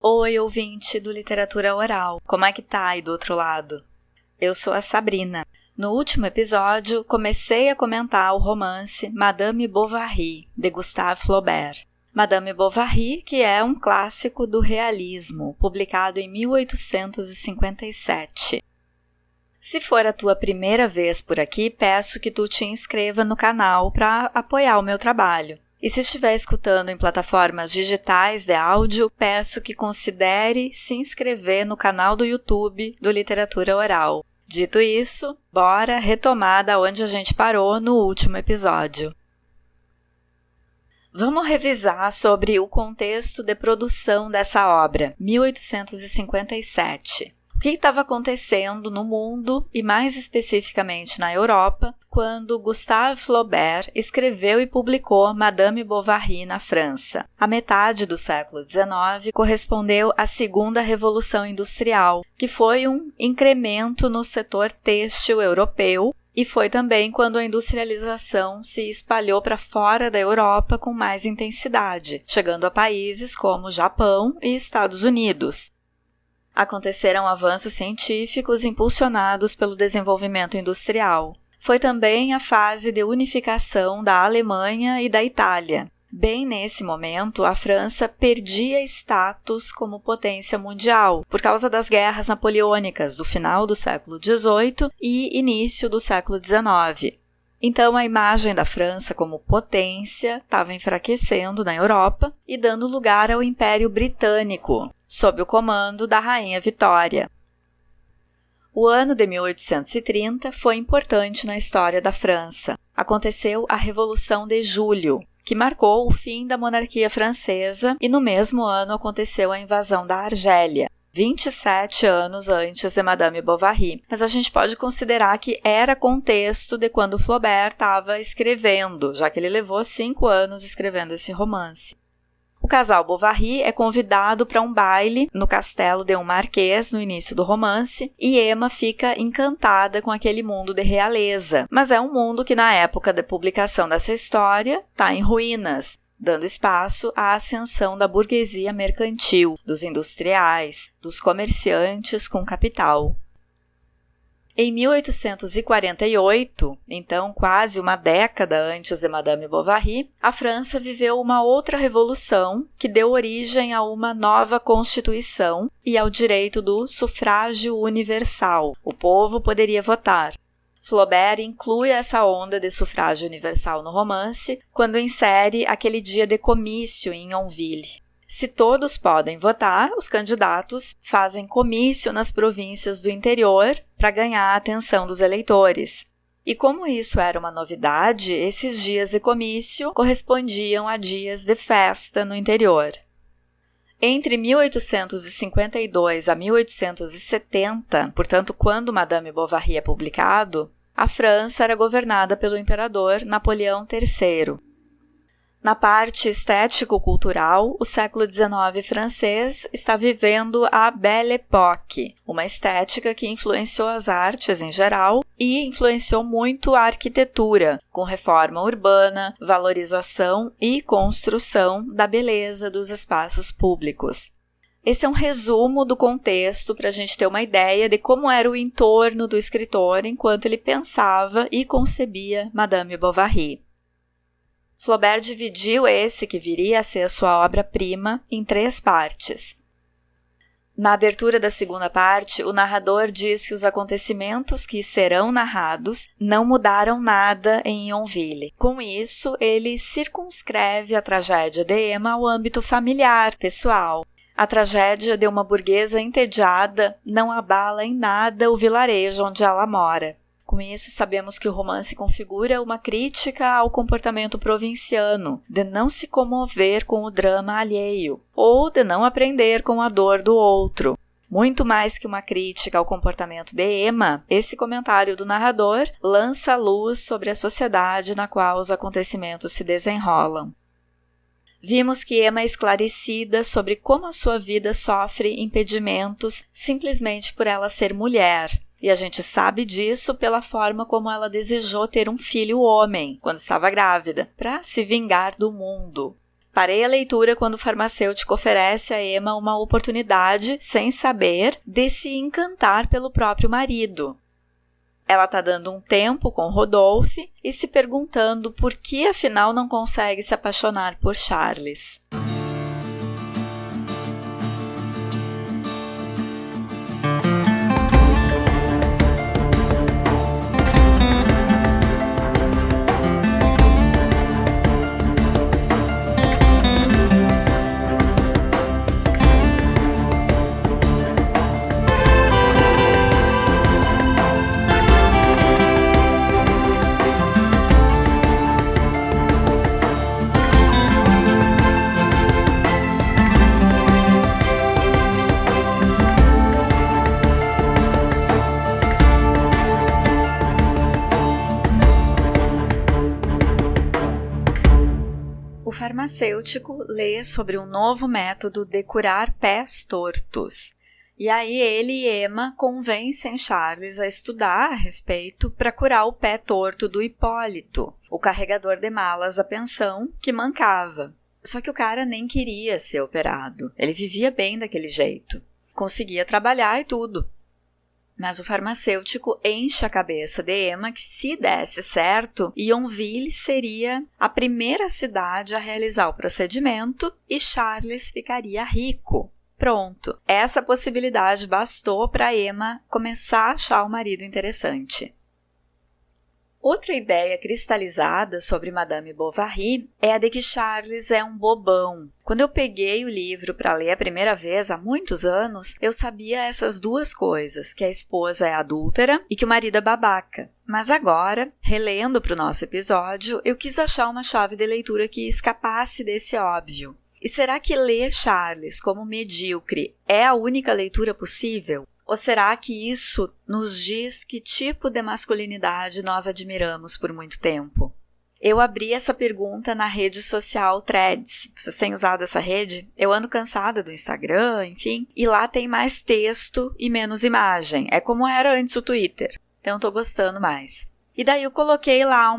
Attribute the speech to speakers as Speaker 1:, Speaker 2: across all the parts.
Speaker 1: Oi, ouvinte do Literatura Oral, como é que tá aí do outro lado? Eu sou a Sabrina. No último episódio, comecei a comentar o romance Madame Bovary, de Gustave Flaubert. Madame Bovary, que é um clássico do realismo, publicado em 1857. Se for a tua primeira vez por aqui, peço que tu te inscreva no canal para apoiar o meu trabalho. E se estiver escutando em plataformas digitais de áudio, peço que considere se inscrever no canal do YouTube do Literatura Oral. Dito isso, bora retomar da onde a gente parou no último episódio. Vamos revisar sobre o contexto de produção dessa obra, 1857. O que estava acontecendo no mundo e mais especificamente na Europa quando Gustave Flaubert escreveu e publicou Madame Bovary na França. A metade do século XIX correspondeu à Segunda Revolução Industrial, que foi um incremento no setor têxtil europeu e foi também quando a industrialização se espalhou para fora da Europa com mais intensidade, chegando a países como Japão e Estados Unidos. Aconteceram avanços científicos impulsionados pelo desenvolvimento industrial. Foi também a fase de unificação da Alemanha e da Itália. Bem nesse momento, a França perdia status como potência mundial por causa das guerras napoleônicas do final do século XVIII e início do século XIX. Então, a imagem da França como potência estava enfraquecendo na Europa e dando lugar ao Império Britânico, sob o comando da Rainha Vitória. O ano de 1830 foi importante na história da França. Aconteceu a Revolução de Julho, que marcou o fim da monarquia francesa, e no mesmo ano aconteceu a invasão da Argélia, 27 anos antes de Madame Bovary, mas a gente pode considerar que era contexto de quando Flaubert estava escrevendo, já que ele levou 5 anos escrevendo esse romance. O casal Bovary é convidado para um baile no castelo de um marquês no início do romance e Emma fica encantada com aquele mundo de realeza, mas é um mundo que na época da publicação dessa história está em ruínas, dando espaço à ascensão da burguesia mercantil, dos industriais, dos comerciantes com capital. Em 1848, então quase uma década antes de Madame Bovary, a França viveu uma outra revolução que deu origem a uma nova Constituição e ao direito do sufrágio universal. O povo poderia votar. Flaubert inclui essa onda de sufrágio universal no romance quando insere aquele dia de comício em Yonville. Se todos podem votar, os candidatos fazem comício nas províncias do interior para ganhar a atenção dos eleitores. E como isso era uma novidade, esses dias de comício correspondiam a dias de festa no interior. Entre 1852 a 1870, portanto, quando Madame Bovary é publicado, a França era governada pelo imperador Napoleão III. Na parte estético-cultural, o século XIX francês está vivendo a Belle Époque, uma estética que influenciou as artes em geral e influenciou muito a arquitetura, com reforma urbana, valorização e construção da beleza dos espaços públicos. Esse é um resumo do contexto para a gente ter uma ideia de como era o entorno do escritor enquanto ele pensava e concebia Madame Bovary. Flaubert dividiu esse que viria a ser a sua obra-prima em 3 partes. Na abertura da segunda parte, o narrador diz que os acontecimentos que serão narrados não mudaram nada em Yonville. Com isso, ele circunscreve a tragédia de Emma ao âmbito familiar, pessoal. A tragédia de uma burguesa entediada não abala em nada o vilarejo onde ela mora. Com isso, sabemos que o romance configura uma crítica ao comportamento provinciano, de não se comover com o drama alheio, ou de não aprender com a dor do outro. Muito mais que uma crítica ao comportamento de Emma, esse comentário do narrador lança luz sobre a sociedade na qual os acontecimentos se desenrolam. Vimos que Emma é esclarecida sobre como a sua vida sofre impedimentos simplesmente por ela ser mulher. E a gente sabe disso pela forma como ela desejou ter um filho homem, quando estava grávida, para se vingar do mundo. Parei a leitura quando o farmacêutico oferece a Emma uma oportunidade, sem saber, de se encantar pelo próprio marido. Ela está dando um tempo com Rodolphe e se perguntando por que afinal não consegue se apaixonar por Charles. O farmacêutico lê sobre um novo método de curar pés tortos. E aí ele e Emma convencem Charles a estudar a respeito para curar o pé torto do Hipólito, o carregador de malas da pensão que mancava. Só que o cara nem queria ser operado, ele vivia bem daquele jeito, conseguia trabalhar e tudo. Mas o farmacêutico enche a cabeça de Emma que, se desse certo, Yonville seria a primeira cidade a realizar o procedimento e Charles ficaria rico. Pronto, essa possibilidade bastou para Emma começar a achar o marido interessante. Outra ideia cristalizada sobre Madame Bovary é a de que Charles é um bobão. Quando eu peguei o livro para ler a primeira vez, há muitos anos, eu sabia essas duas coisas, que a esposa é adúltera e que o marido é babaca. Mas agora, relendo para o nosso episódio, eu quis achar uma chave de leitura que escapasse desse óbvio. E será que ler Charles como medíocre é a única leitura possível? Ou será que isso nos diz que tipo de masculinidade nós admiramos por muito tempo? Eu abri essa pergunta na rede social Threads. Vocês têm usado essa rede? Eu ando cansada do Instagram, enfim. E lá tem mais texto e menos imagem. É como era antes o Twitter. Então eu tô gostando mais. E daí eu coloquei lá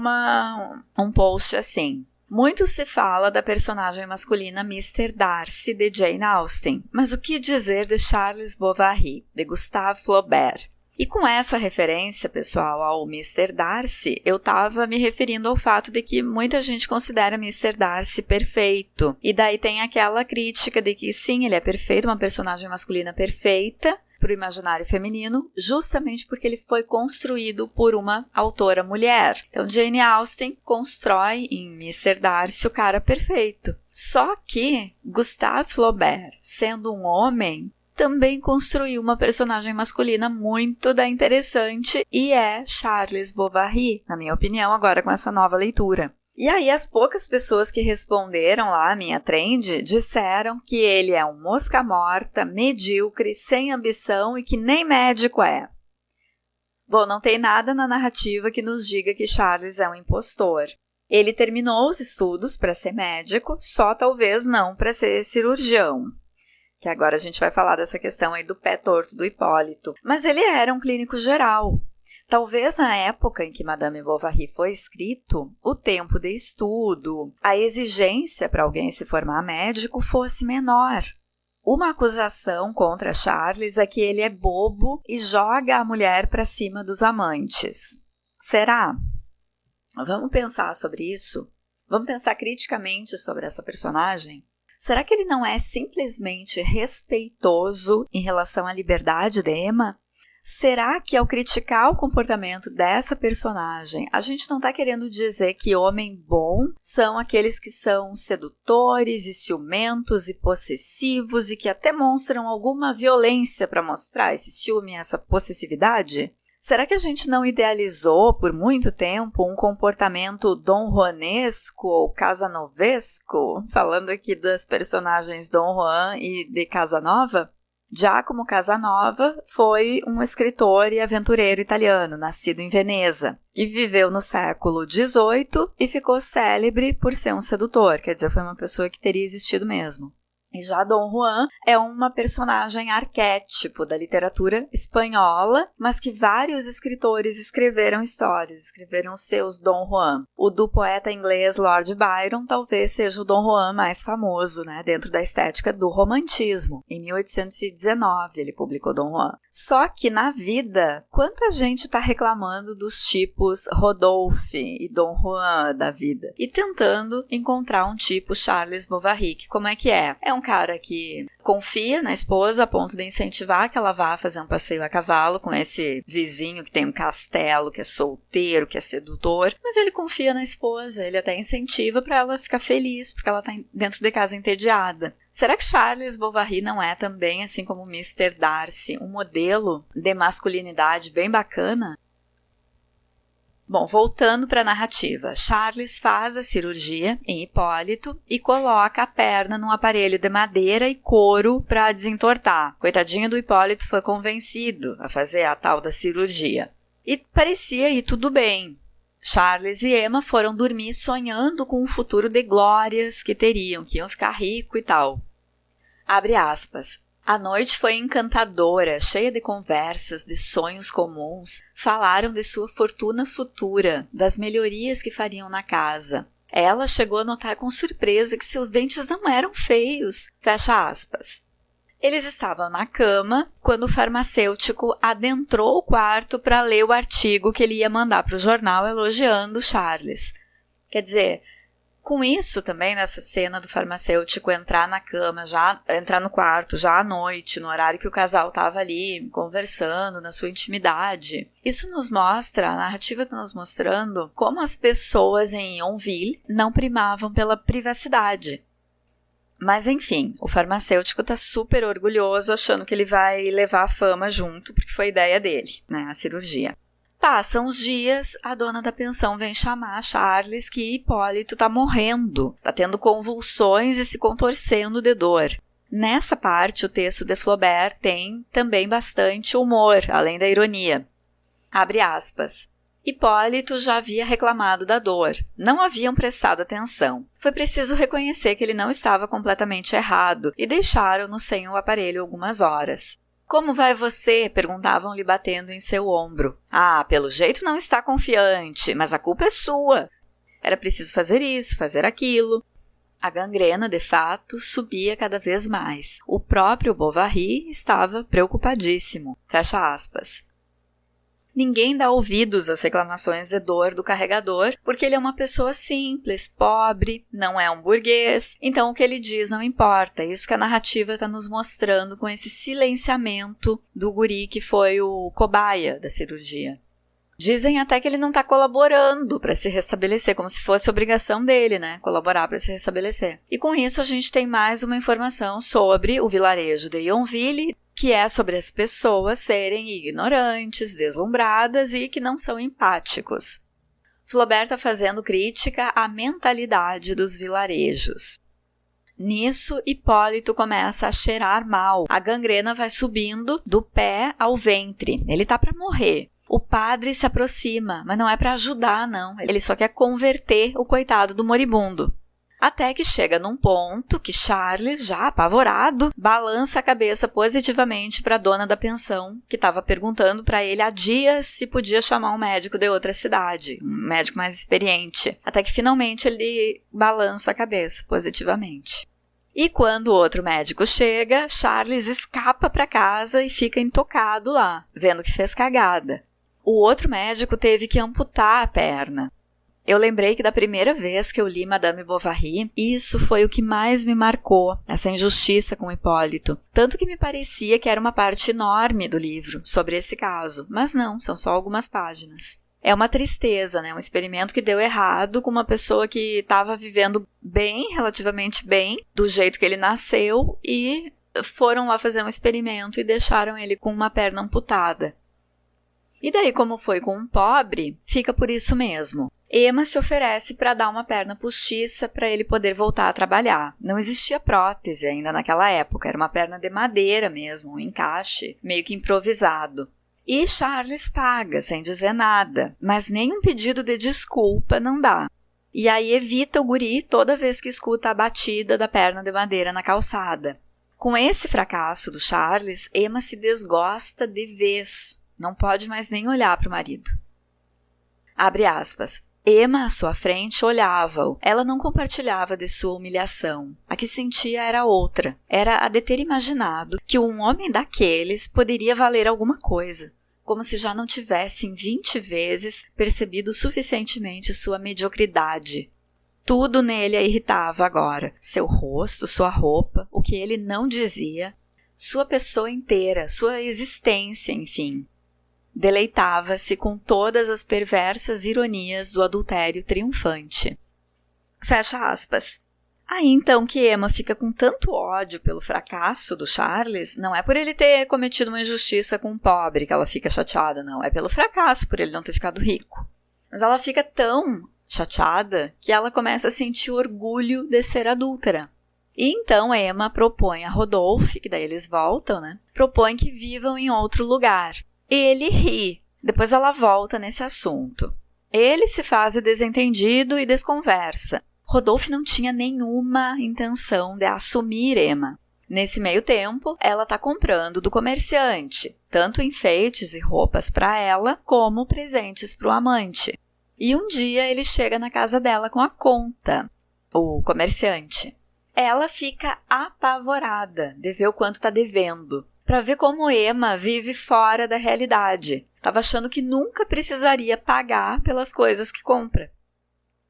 Speaker 1: um post assim. Muito se fala da personagem masculina Mr. Darcy de Jane Austen, mas o que dizer de Charles Bovary, de Gustave Flaubert? E com essa referência, pessoal, ao Mr. Darcy, eu estava me referindo ao fato de que muita gente considera Mr. Darcy perfeito. E daí tem aquela crítica de que sim, ele é perfeito, uma personagem masculina perfeita, para o imaginário feminino, justamente porque ele foi construído por uma autora mulher. Então, Jane Austen constrói em Mr. Darcy o cara perfeito. Só que Gustave Flaubert, sendo um homem, também construiu uma personagem masculina muito interessante e é Charles Bovary, na minha opinião, agora com essa nova leitura. E aí as poucas pessoas que responderam lá a minha trend disseram que ele é um mosca morta, medíocre, sem ambição e que nem médico é. Bom, não tem nada na narrativa que nos diga que Charles é um impostor. Ele terminou os estudos para ser médico, só talvez não para ser cirurgião. Que agora a gente vai falar dessa questão aí do pé torto do Hipólito. Mas ele era um clínico geral. Talvez na época em que Madame Bovary foi escrito, o tempo de estudo, a exigência para alguém se formar médico fosse menor. Uma acusação contra Charles é que ele é bobo e joga a mulher para cima dos amantes. Será? Vamos pensar sobre isso? Vamos pensar criticamente sobre essa personagem? Será que ele não é simplesmente respeitoso em relação à liberdade de Emma? Será que ao criticar o comportamento dessa personagem, a gente não está querendo dizer que homem bom são aqueles que são sedutores e ciumentos e possessivos e que até demonstram alguma violência para mostrar esse ciúme e essa possessividade? Será que a gente não idealizou por muito tempo um comportamento Dom Juanesco ou Casanovesco? Falando aqui das personagens Dom Juan e de Casanova? Giacomo Casanova foi um escritor e aventureiro italiano, nascido em Veneza, que viveu no século XVIII e ficou célebre por ser um sedutor, quer dizer, foi uma pessoa que teria existido mesmo. E já Dom Juan é uma personagem arquétipo da literatura espanhola, mas que vários escritores escreveram histórias, escreveram seus Dom Juan. O do poeta inglês Lord Byron talvez seja o Dom Juan mais famoso, né, dentro da estética do romantismo. Em 1819 ele publicou Dom Juan. Só que na vida, quanta gente está reclamando dos tipos Rodolphe e Dom Juan da vida? E tentando encontrar um tipo Charles Bovary, que como é que é? É um cara que confia na esposa a ponto de incentivar que ela vá fazer um passeio a cavalo com esse vizinho que tem um castelo, que é solteiro, que é sedutor, mas ele confia na esposa, ele até incentiva para ela ficar feliz, porque ela está dentro de casa entediada. Será que Charles Bovary não é também, assim como Mr. Darcy, um modelo de masculinidade bem bacana? Bom, voltando para a narrativa, Charles faz a cirurgia em Hipólito e coloca a perna num aparelho de madeira e couro para desentortar. Coitadinho do Hipólito foi convencido a fazer a tal da cirurgia. E parecia ir tudo bem. Charles e Emma foram dormir sonhando com um futuro de glórias que teriam, que iam ficar rico e tal. Abre aspas. A noite foi encantadora, cheia de conversas, de sonhos comuns. Falaram de sua fortuna futura, das melhorias que fariam na casa. Ela chegou a notar com surpresa que seus dentes não eram feios. Fecha aspas. Eles estavam na cama quando o farmacêutico adentrou o quarto para ler o artigo que ele ia mandar para o jornal elogiando Charles. Quer dizer, com isso também, nessa cena do farmacêutico entrar na cama, entrar no quarto já à noite, no horário que o casal estava ali conversando, na sua intimidade. Isso nos mostra, a narrativa está nos mostrando como as pessoas em Yonville não primavam pela privacidade. Mas enfim, o farmacêutico está super orgulhoso, achando que ele vai levar a fama junto, porque foi ideia dele, né, a cirurgia. Passam os dias, a dona da pensão vem chamar Charles que Hipólito está morrendo, está tendo convulsões e se contorcendo de dor. Nessa parte, o texto de Flaubert tem também bastante humor, além da ironia. Abre aspas. Hipólito já havia reclamado da dor, não haviam prestado atenção. Foi preciso reconhecer que ele não estava completamente errado e deixaram-no sem o aparelho algumas horas. Como vai você? Perguntavam-lhe batendo em seu ombro. Ah, pelo jeito não está confiante, mas a culpa é sua. Era preciso fazer isso, fazer aquilo. A gangrena, de fato, subia cada vez mais. O próprio Bovary estava preocupadíssimo. Fecha aspas. Ninguém dá ouvidos às reclamações de dor do carregador, porque ele é uma pessoa simples, pobre, não é um burguês, então o que ele diz não importa. Isso que a narrativa está nos mostrando com esse silenciamento do guri que foi o cobaia da cirurgia. Dizem até que ele não está colaborando para se restabelecer, como se fosse obrigação dele, né? Colaborar para se restabelecer. E com isso a gente tem mais uma informação sobre o vilarejo de Yonville, que é sobre as pessoas serem ignorantes, deslumbradas e que não são empáticos. Flaubert está fazendo crítica à mentalidade dos vilarejos. Nisso, Hipólito começa a cheirar mal. A gangrena vai subindo do pé ao ventre. Ele está para morrer. O padre se aproxima, mas não é para ajudar, não. Ele só quer converter o coitado do moribundo. Até que chega num ponto que Charles, já apavorado, balança a cabeça positivamente para a dona da pensão, que estava perguntando para ele há dias se podia chamar um médico de outra cidade, um médico mais experiente. Até que finalmente ele balança a cabeça positivamente. E quando o outro médico chega, Charles escapa para casa e fica intocado lá, vendo que fez cagada. O outro médico teve que amputar a perna. Eu lembrei que da primeira vez que eu li Madame Bovary, isso foi o que mais me marcou, essa injustiça com Hipólito. Tanto que me parecia que era uma parte enorme do livro sobre esse caso, mas não, são só algumas páginas. É uma tristeza, né? Um experimento que deu errado com uma pessoa que estava vivendo bem, relativamente bem, do jeito que ele nasceu, e foram lá fazer um experimento e deixaram ele com uma perna amputada. E daí, como foi com um pobre, fica por isso mesmo. Emma se oferece para dar uma perna postiça para ele poder voltar a trabalhar. Não existia prótese ainda naquela época, era uma perna de madeira mesmo, um encaixe meio que improvisado. E Charles paga, sem dizer nada, mas nenhum pedido de desculpa não dá. E aí evita o guri toda vez que escuta a batida da perna de madeira na calçada. Com esse fracasso do Charles, Emma se desgosta de vez. Não pode mais nem olhar para o marido. Abre aspas. Emma, à sua frente, olhava-o. Ela não compartilhava de sua humilhação. A que sentia era outra. Era a de ter imaginado que um homem daqueles poderia valer alguma coisa. Como se já não tivesse em 20 vezes percebido suficientemente sua mediocridade. Tudo nele a irritava agora. Seu rosto, sua roupa, o que ele não dizia, sua pessoa inteira, sua existência, enfim. Deleitava-se com todas as perversas ironias do adultério triunfante. Fecha aspas. Aí então que Emma fica com tanto ódio pelo fracasso do Charles, não é por ele ter cometido uma injustiça com um pobre que ela fica chateada, não. É pelo fracasso, por ele não ter ficado rico. Mas ela fica tão chateada que ela começa a sentir orgulho de ser adúltera. E então Emma propõe a Rodolphe, que daí eles voltam, né? Propõe que vivam em outro lugar. Ele ri. Depois ela volta nesse assunto. Ele se faz desentendido e desconversa. Rodolphe não tinha nenhuma intenção de assumir Emma. Nesse meio tempo, ela está comprando do comerciante, tanto enfeites e roupas para ela, como presentes para o amante. E um dia ele chega na casa dela com a conta, o comerciante. Ela fica apavorada de ver o quanto está devendo, para ver como Emma vive fora da realidade. Estava achando que nunca precisaria pagar pelas coisas que compra.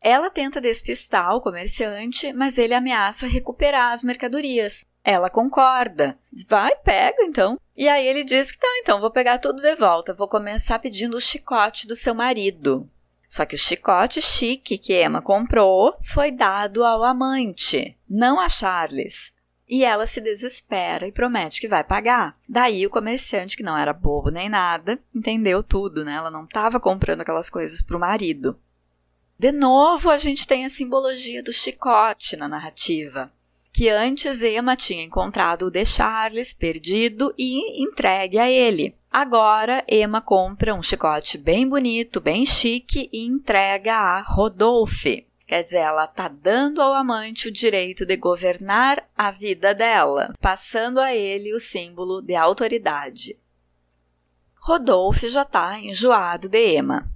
Speaker 1: Ela tenta despistar o comerciante, mas ele ameaça recuperar as mercadorias. Ela concorda. Diz, vai, pega então. E aí ele diz que tá, então vou pegar tudo de volta. Vou começar pedindo o chicote do seu marido. Só que o chicote chique que Emma comprou foi dado ao amante, não a Charles. E ela se desespera e promete que vai pagar. Daí o comerciante, que não era bobo nem nada, entendeu tudo, né? Ela não estava comprando aquelas coisas para o marido. De novo, a gente tem a simbologia do chicote na narrativa, que antes Emma tinha encontrado o de Charles perdido e entregue a ele. Agora, Emma compra um chicote bem bonito, bem chique e entrega a Rodolphe. Quer dizer, ela está dando ao amante o direito de governar a vida dela, passando a ele o símbolo de autoridade. Rodolphe já está enjoado de Emma.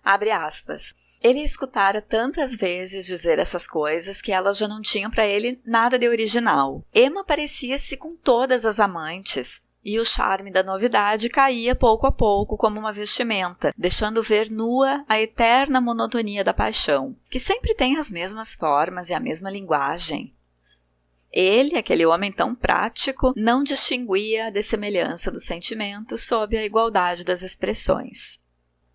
Speaker 1: Abre aspas. Ele escutara tantas vezes dizer essas coisas que elas já não tinham para ele nada de original. Emma parecia-se com todas as amantes, e o charme da novidade caía pouco a pouco como uma vestimenta, deixando ver nua a eterna monotonia da paixão, que sempre tem as mesmas formas e a mesma linguagem. Ele, aquele homem tão prático, não distinguia a dessemelhança do sentimento sob a igualdade das expressões.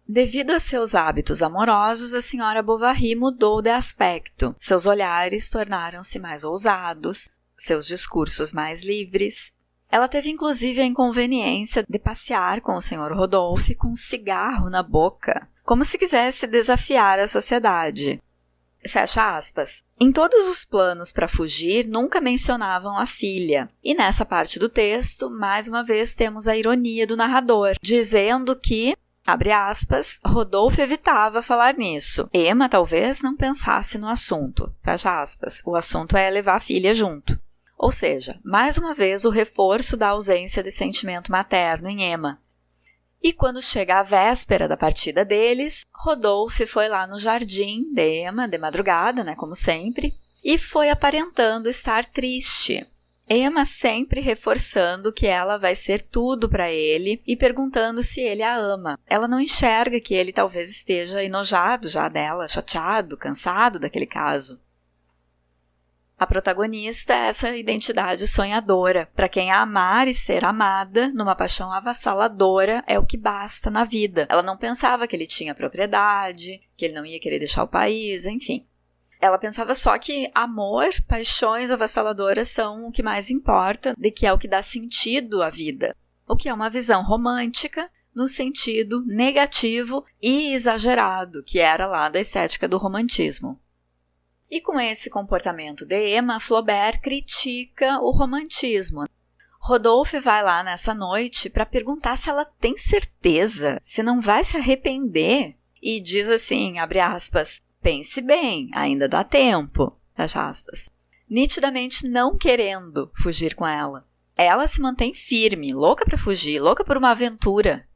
Speaker 1: Devido a seus hábitos amorosos, a senhora Bovary mudou de aspecto. Seus olhares tornaram-se mais ousados, seus discursos mais livres. Ela teve inclusive a inconveniência de passear com o Sr. Rodolphe com um cigarro na boca, como se quisesse desafiar a sociedade. Fecha aspas. Em todos os planos para fugir, nunca mencionavam a filha. E nessa parte do texto, mais uma vez temos a ironia do narrador, dizendo que, abre aspas, Rodolphe evitava falar nisso. Emma talvez não pensasse no assunto. Fecha aspas. O assunto é levar a filha junto. Ou seja, mais uma vez o reforço da ausência de sentimento materno em Emma. E quando chega a véspera da partida deles, Rodolphe foi lá no jardim de Emma, de madrugada, né, como sempre, e foi aparentando estar triste. Emma sempre reforçando que ela vai ser tudo para ele e perguntando se ele a ama. Ela não enxerga que ele talvez esteja enojado já dela, chateado, cansado daquele caso. A protagonista é essa identidade sonhadora. Para quem a amar e ser amada, numa paixão avassaladora, é o que basta na vida. Ela não pensava que ele tinha propriedade, que ele não ia querer deixar o país, enfim. Ela pensava só que amor, paixões avassaladoras são o que mais importa, de que é o que dá sentido à vida. O que é uma visão romântica no sentido negativo e exagerado, que era lá da estética do romantismo. E com esse comportamento de Emma, Flaubert critica o romantismo. Rodolphe vai lá nessa noite para perguntar se ela tem certeza, se não vai se arrepender. E diz assim, abre aspas, pense bem, ainda dá tempo, fecha aspas. Nitidamente não querendo fugir com ela. Ela se mantém firme, louca para fugir, louca por uma aventura.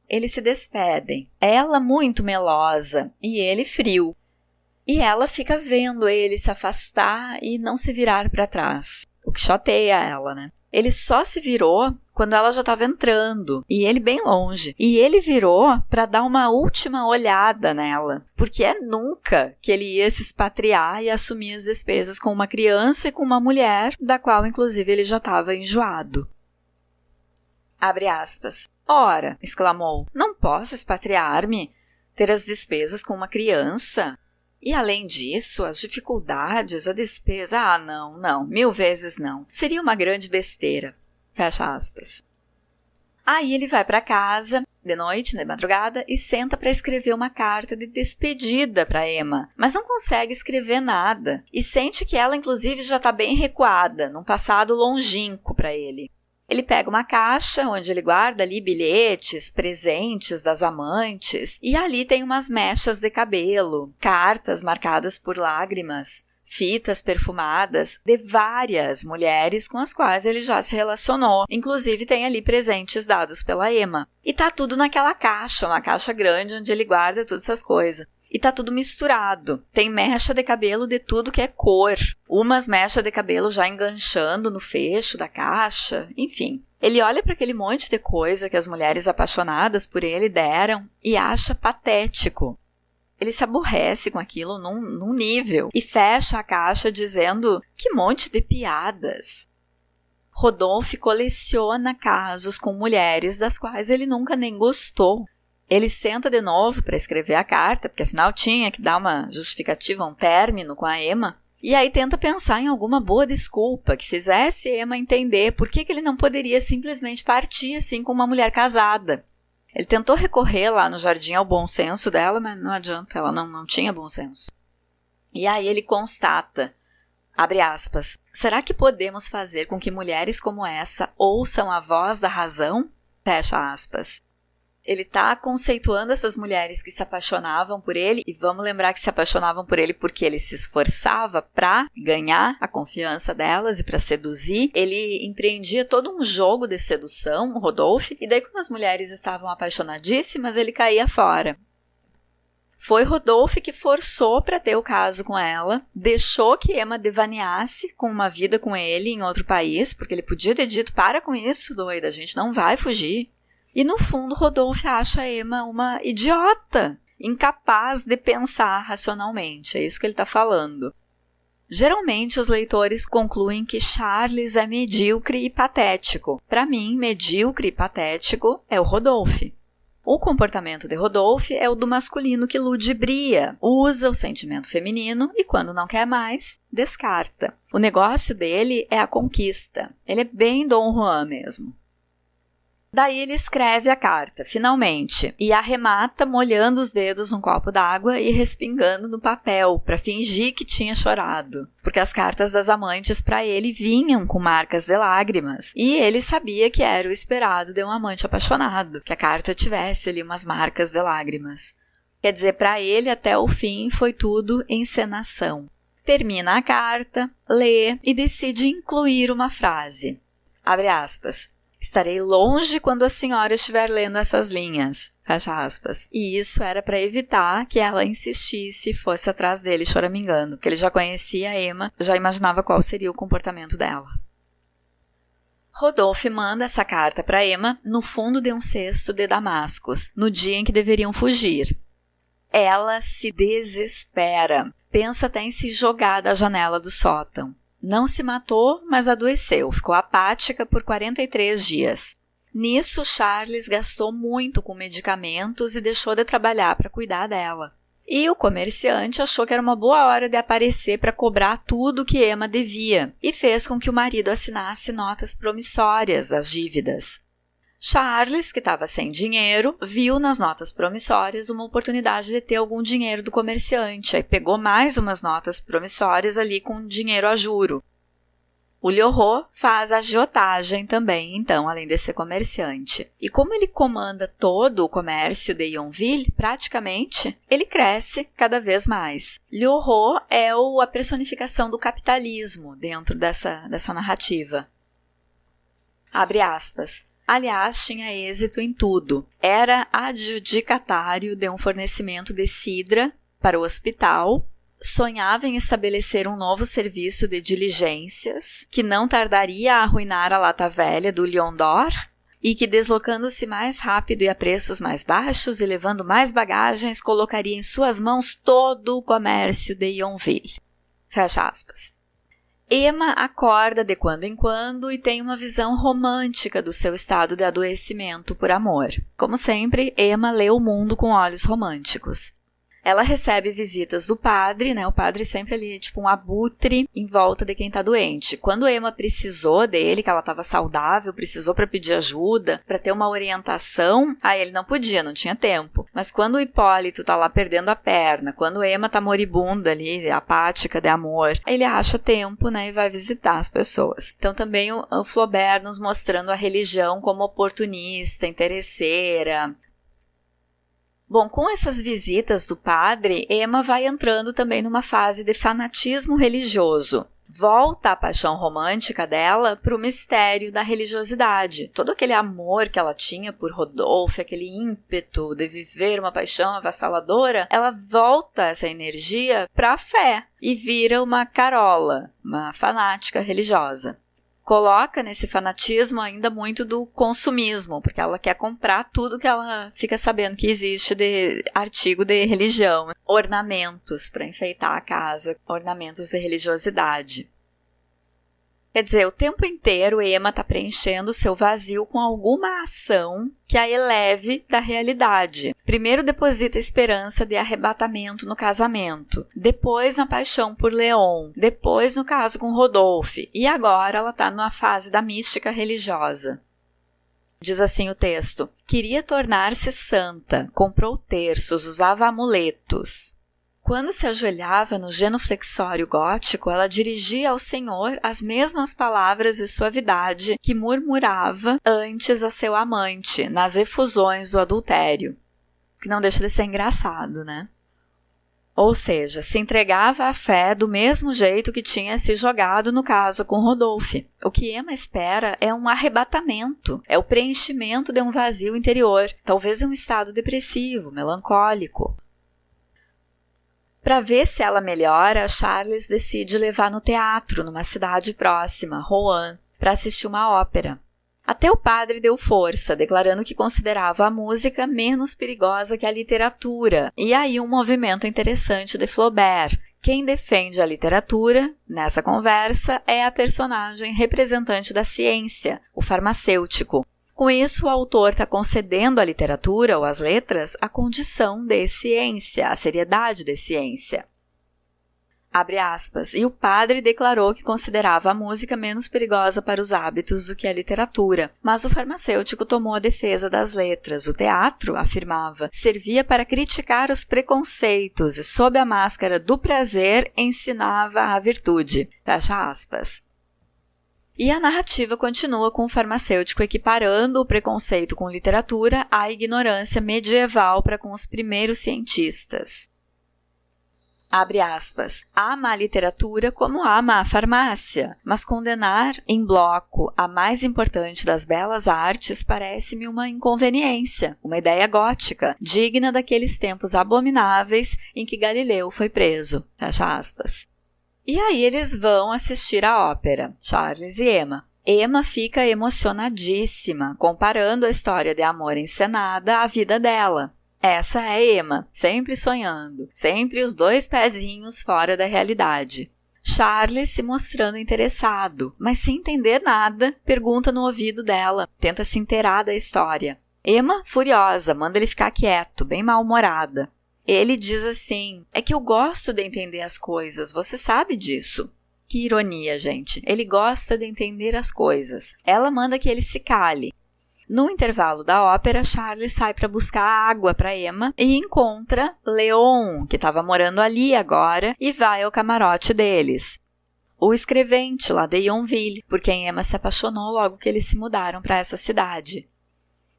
Speaker 1: Eles se despedem, ela muito melosa e ele frio. E ela fica vendo ele se afastar e não se virar para trás, o que chateia ela, né? Ele só se virou quando ela já estava entrando, e ele bem longe. E ele virou para dar uma última olhada nela, porque é nunca que ele ia se expatriar e assumir as despesas com uma criança e com uma mulher, da qual inclusive ele já estava enjoado. Abre aspas. Ora, exclamou, não posso expatriar-me, ter as despesas com uma criança? E além disso, as dificuldades, a despesa, não, 1000 vezes não. Seria uma grande besteira. Fecha aspas. Aí ele vai para casa, de noite, de madrugada, e senta para escrever uma carta de despedida para Emma, mas não consegue escrever nada, e sente que ela, inclusive, já está bem recuada, num passado longínquo para ele. Ele pega uma caixa onde ele guarda ali bilhetes, presentes das amantes, e ali tem umas mechas de cabelo, cartas marcadas por lágrimas, fitas perfumadas de várias mulheres com as quais ele já se relacionou. Inclusive tem ali presentes dados pela Emma. E tá tudo naquela caixa, uma caixa grande onde ele guarda todas essas coisas. E tá tudo misturado. Tem mecha de cabelo de tudo que é cor. Umas mechas de cabelo já enganchando no fecho da caixa. Enfim, ele olha para aquele monte de coisa que as mulheres apaixonadas por ele deram e acha patético. Ele se aborrece com aquilo num nível e fecha a caixa dizendo que monte de piadas. Rodolphe coleciona casos com mulheres das quais ele nunca nem gostou. Ele senta de novo para escrever a carta, porque afinal tinha que dar uma justificativa, um término com a Emma, e aí tenta pensar em alguma boa desculpa que fizesse Emma entender por que ele não poderia simplesmente partir assim com uma mulher casada. Ele tentou recorrer lá no jardim ao bom senso dela, mas não adianta, ela não tinha bom senso. E aí ele constata, abre aspas, será que podemos fazer com que mulheres como essa ouçam a voz da razão? Fecha aspas. Ele está conceituando essas mulheres que se apaixonavam por ele, e vamos lembrar que se apaixonavam por ele porque ele se esforçava para ganhar a confiança delas e para seduzir. Ele empreendia todo um jogo de sedução, o Rodolphe, e daí quando as mulheres estavam apaixonadíssimas, ele caía fora. Foi Rodolphe que forçou para ter o caso com ela, deixou que Emma devaneasse com uma vida com ele em outro país, porque ele podia ter dito, para com isso, doida, a gente não vai fugir. E no fundo, Rodolphe acha a Emma uma idiota, incapaz de pensar racionalmente. É isso que ele está falando. Geralmente, os leitores concluem que Charles é medíocre e patético. Para mim, medíocre e patético é o Rodolphe. O comportamento de Rodolphe é o do masculino que ludibria, usa o sentimento feminino e, quando não quer mais, descarta. O negócio dele é a conquista. Ele é bem Dom Juan mesmo. Daí ele escreve a carta, finalmente, e arremata molhando os dedos num copo d'água e respingando no papel, para fingir que tinha chorado. Porque as cartas das amantes para ele vinham com marcas de lágrimas, e ele sabia que era o esperado de um amante apaixonado, que a carta tivesse ali umas marcas de lágrimas. Quer dizer, para ele, até o fim, foi tudo encenação. Termina a carta, lê e decide incluir uma frase. Abre aspas. Estarei longe quando a senhora estiver lendo essas linhas, fecha aspas. E isso era para evitar que ela insistisse e fosse atrás dele choramingando, porque ele já conhecia a Emma, já imaginava qual seria o comportamento dela. Rodolphe manda essa carta para Emma no fundo de um cesto de damascos, no dia em que deveriam fugir. Ela se desespera, pensa até em se jogar da janela do sótão. Não se matou, mas adoeceu, ficou apática por 43 dias. Nisso, Charles gastou muito com medicamentos e deixou de trabalhar para cuidar dela. E o comerciante achou que era uma boa hora de aparecer para cobrar tudo que Emma devia e fez com que o marido assinasse notas promissórias das dívidas. Charles, que estava sem dinheiro, viu nas notas promissórias uma oportunidade de ter algum dinheiro do comerciante. Aí pegou mais umas notas promissórias ali com dinheiro a juro. O Lhorô faz agiotagem também, então, além de ser comerciante. E como ele comanda todo o comércio de Yonville, praticamente, ele cresce cada vez mais. Lhorô é a personificação do capitalismo dentro dessa narrativa. Abre aspas. Aliás, tinha êxito em tudo. Era adjudicatário de um fornecimento de cidra para o hospital, sonhava em estabelecer um novo serviço de diligências que não tardaria a arruinar a lata velha do Lion d'Or e que, deslocando-se mais rápido e a preços mais baixos e levando mais bagagens, colocaria em suas mãos todo o comércio de Yonville. Fecha aspas. Emma acorda de quando em quando e tem uma visão romântica do seu estado de adoecimento por amor. Como sempre, Emma lê o mundo com olhos românticos. Ela recebe visitas do padre, né? O padre sempre ali, tipo um abutre em volta de quem tá doente. Quando Emma precisou dele, que ela estava saudável, precisou para pedir ajuda, para ter uma orientação, aí ele não podia, não tinha tempo. Mas quando o Hipólito tá lá perdendo a perna, quando Emma tá moribunda ali, apática de amor, ele acha tempo, né? E vai visitar as pessoas. Então também o Flaubert nos mostrando a religião como oportunista, interesseira. Bom, com essas visitas do padre, Emma vai entrando também numa fase de fanatismo religioso. Volta a paixão romântica dela para o mistério da religiosidade. Todo aquele amor que ela tinha por Rodolphe, aquele ímpeto de viver uma paixão avassaladora, ela volta essa energia para a fé e vira uma Carola, uma fanática religiosa. Coloca nesse fanatismo ainda muito do consumismo, porque ela quer comprar tudo que ela fica sabendo que existe de artigo de religião, ornamentos para enfeitar a casa, ornamentos de religiosidade. Quer dizer, o tempo inteiro Emma está preenchendo seu vazio com alguma ação que a eleve da realidade. Primeiro deposita esperança de arrebatamento no casamento, depois na paixão por Leon, depois no caso com Rodolphe, e agora ela está numa fase da mística religiosa. Diz assim o texto: queria tornar-se santa, comprou terços, usava amuletos. Quando se ajoelhava no genuflexório gótico, ela dirigia ao Senhor as mesmas palavras de suavidade que murmurava antes a seu amante, nas efusões do adultério. Que não deixa de ser engraçado, né? Ou seja, se entregava à fé do mesmo jeito que tinha se jogado no caso com Rodolphe. O que Emma espera é um arrebatamento, é o preenchimento de um vazio interior, talvez um estado depressivo, melancólico. Para ver se ela melhora, Charles decide levar no teatro, numa cidade próxima, Rouen, para assistir uma ópera. Até o padre deu força, declarando que considerava a música menos perigosa que a literatura. E aí um movimento interessante de Flaubert. Quem defende a literatura, nessa conversa, é a personagem representante da ciência, o farmacêutico. Com isso, o autor está concedendo à literatura ou às letras a condição de ciência, a seriedade de ciência. Abre aspas, e o padre declarou que considerava a música menos perigosa para os hábitos do que a literatura, mas o farmacêutico tomou a defesa das letras. O teatro, afirmava, servia para criticar os preconceitos e, sob a máscara do prazer, ensinava a virtude. Fecha aspas. E a narrativa continua com o farmacêutico equiparando o preconceito com literatura à ignorância medieval para com os primeiros cientistas. Abre aspas, há má literatura como há má farmácia, mas condenar em bloco a mais importante das belas artes parece-me uma inconveniência, uma ideia gótica, digna daqueles tempos abomináveis em que Galileu foi preso. Fecha aspas. E aí eles vão assistir a ópera, Charles e Emma. Emma fica emocionadíssima, comparando a história de amor encenada à vida dela. Essa é Emma, sempre sonhando, sempre os dois pezinhos fora da realidade. Charles se mostrando interessado, mas sem entender nada, pergunta no ouvido dela, tenta se inteirar da história. Emma, furiosa, manda ele ficar quieto, bem mal-humorada. Ele diz assim, é que eu gosto de entender as coisas, você sabe disso. Que ironia, gente. Ele gosta de entender as coisas. Ela manda que ele se cale. No intervalo da ópera, Charles sai para buscar água para Emma e encontra Leon, que estava morando ali agora, e vai ao camarote deles. o escrevente lá de Yonville, por quem Emma se apaixonou logo que eles se mudaram para essa cidade.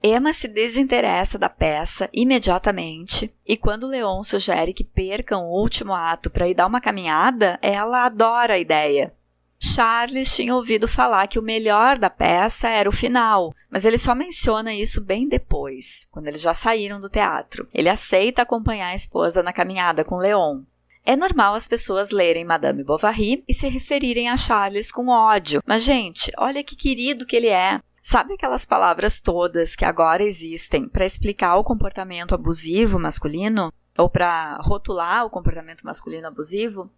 Speaker 1: Emma se desinteressa da peça imediatamente e quando Léon sugere que percam o último ato para ir dar uma caminhada, ela adora a ideia. Charles tinha ouvido falar que o melhor da peça era o final, mas ele só menciona isso bem depois, quando eles já saíram do teatro. Ele aceita acompanhar a esposa na caminhada com Léon. É normal as pessoas lerem Madame Bovary e se referirem a Charles com ódio, mas gente, olha que querido que ele é. Sabe aquelas palavras todas que agora existem para explicar o comportamento abusivo masculino? Ou para rotular o comportamento masculino abusivo?